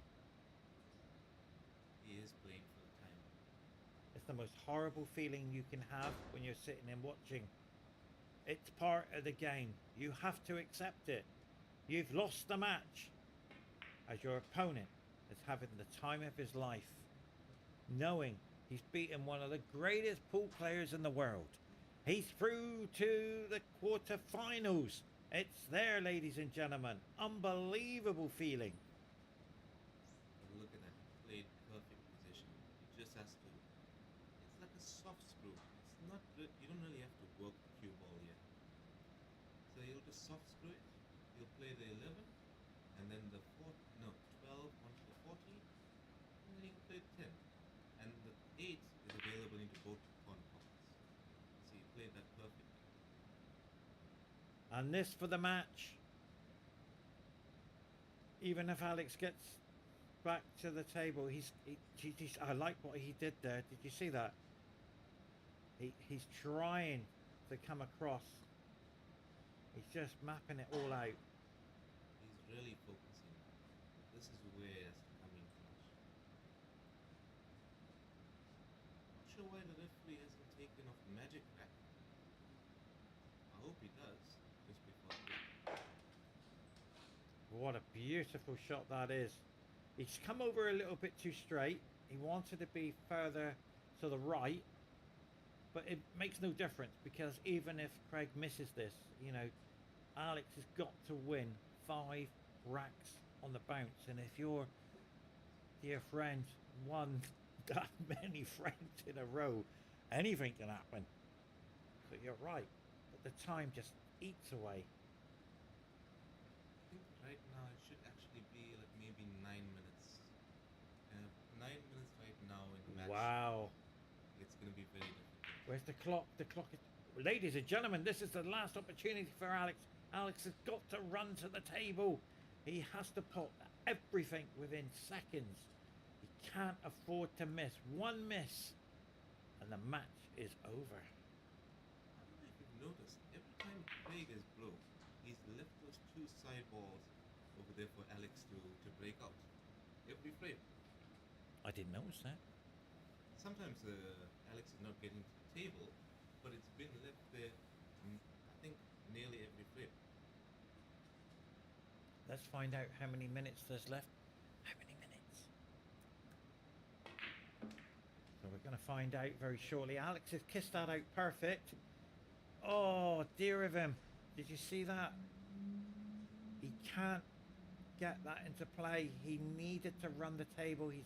He is playing for the time. It's the most horrible feeling you can have when you're sitting and watching. It's part of the game. You have to accept it. You've lost the match as your opponent is having the time of his life, knowing he's beaten one of the greatest pool players in the world. He's through to the quarterfinals. It's there, ladies and gentlemen. Unbelievable feeling. But look at that. He played perfect position. He just has to. It's like a soft screw. It's not. You don't really have to work the cue ball yet. So he'll just soft screw it. He'll play the 11, and then the 12 onto the 14, and then he'll play the 10. And the 8 is available into both pawn pockets. So he played that perfectly. And this for the match. Even if Alex gets back to the table, I like what he did there. Did you see that? He's trying to come across. He's just mapping it all out. He's really focusing. This is where it has to come in clutch. Not sure why the referee hasn't taken off the magic rack. I hope he does, just before the break. What a beautiful shot that is. He's come over a little bit too straight. He wanted to be further to the right. But it makes no difference, because even if Craig misses this, Alex has got to win 5 racks on the bounce. And if your dear friend won that many frames in a row, anything can happen. So you're right. But the time just eats away. I think right now it should actually be like maybe 9 minutes. 9 minutes right now in the match. Wow. It's going to be very difficult. Where's the clock? The clock is... Ladies and gentlemen, this is the last opportunity for Alex. Alex has got to run to the table. He has to put everything within seconds. He can't afford to miss. One miss, and the match is over. I don't know if you've noticed, every time Craig is blow, he's left those 2 side balls over there for Alex to break out. Every frame. I didn't notice that. Sometimes Alex is not getting to the table, but it's been left there, I think, nearly every frame. Let's find out how many minutes there's left. How many minutes? So we're going to find out very shortly. Alex has kissed that out perfect. Oh, dear of him. Did you see that? He can't get that into play. He needed to run the table. He's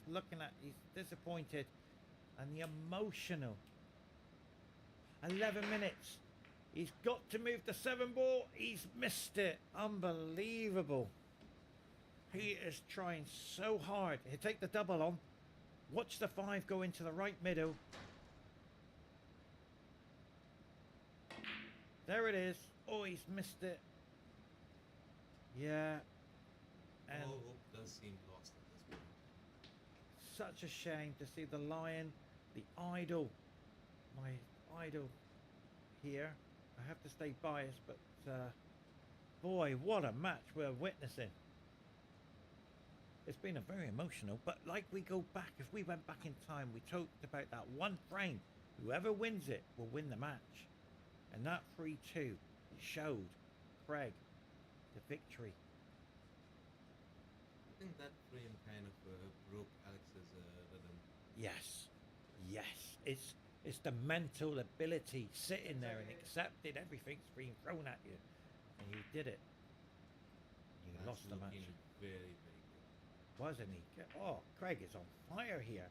disappointed. And the emotional 11 minutes. He's got to move the 7 ball. He's missed it. Unbelievable. He is trying so hard. He'll take the double on. Watch the 5 go into the right middle. There it is. Oh, he's missed it. Yeah. And All hope does seem lost at this point. such a shame to see the lion, the idol, my idol here. I have to stay biased, but boy, what a match we're witnessing. It's been a very emotional, but like we go back, if we went back in time, we talked about that one frame. Whoever wins it will win the match. And that 3-2 showed Craig the victory. I think that frame kind of broke Alex's rhythm. Yes, yes. It's the mental ability sitting there and accepting everything's being thrown at you. And you did it. You That's lost the match. looking very, very good. Wasn't he? Oh, Craig is on fire here.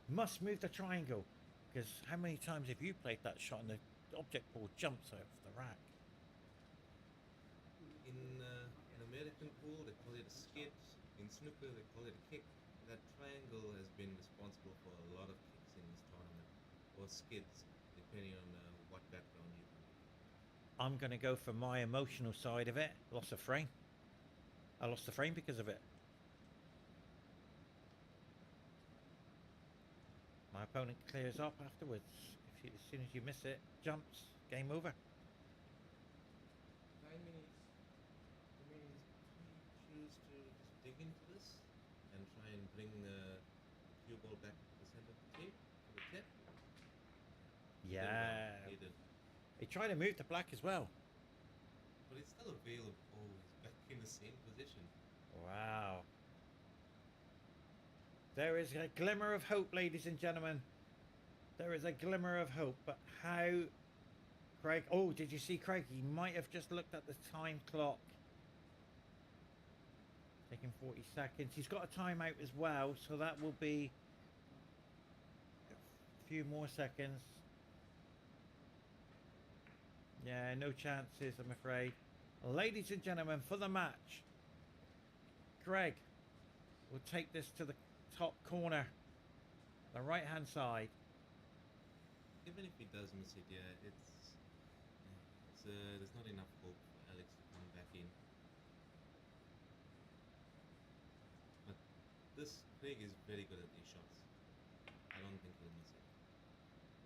Must move the triangle. Because how many times have you played that shot and the object ball jumps out of the rack? In American pool, they call it a skid. In snooker, they call it a kick. That triangle has been responsible for a lot of kicks in this tournament, or skids, depending on what background you come from. I'm going to go for my emotional side of it. Lost a frame. I lost the frame because of it. My opponent clears up afterwards. If you, as soon as you miss it, jumps, game over. 9 minutes remaining. He choose to just dig into this and try and bring the cue ball back to the center of the tape to the tip. He did well. Yeah. He did. He tried to move to black as well. But it's still available. Oh, he's back in the same position. Wow. There is a glimmer of hope, ladies and gentlemen. There is a glimmer of hope. But how... Craig... Oh, did you see Craig? He might have just looked at the time clock. Taking 40 seconds. He's got a timeout as well, so that will be a few more seconds. Yeah, no chances, I'm afraid. Ladies and gentlemen, for the match, Greg will take this to the top corner, the right-hand side. Even if he does miss it, yeah, there's not enough hope for Alex to come back in. But this Craig is very good at these shots. I don't think he'll miss it.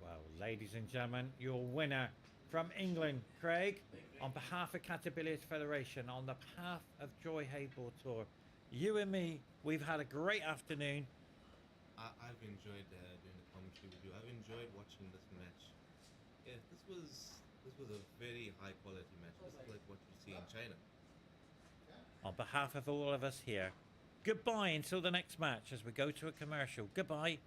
Well, ladies and gentlemen, your winner from England, Craig, on behalf of Catabilis Federation, on the behalf of Joy Heyball Tour. You and me, we've had a great afternoon. I've enjoyed doing the commentary with you. I've enjoyed watching this match. Yeah, this was a very high quality match. This is like what you see in China. On behalf of all of us here, goodbye until the next match as we go to a commercial. Goodbye.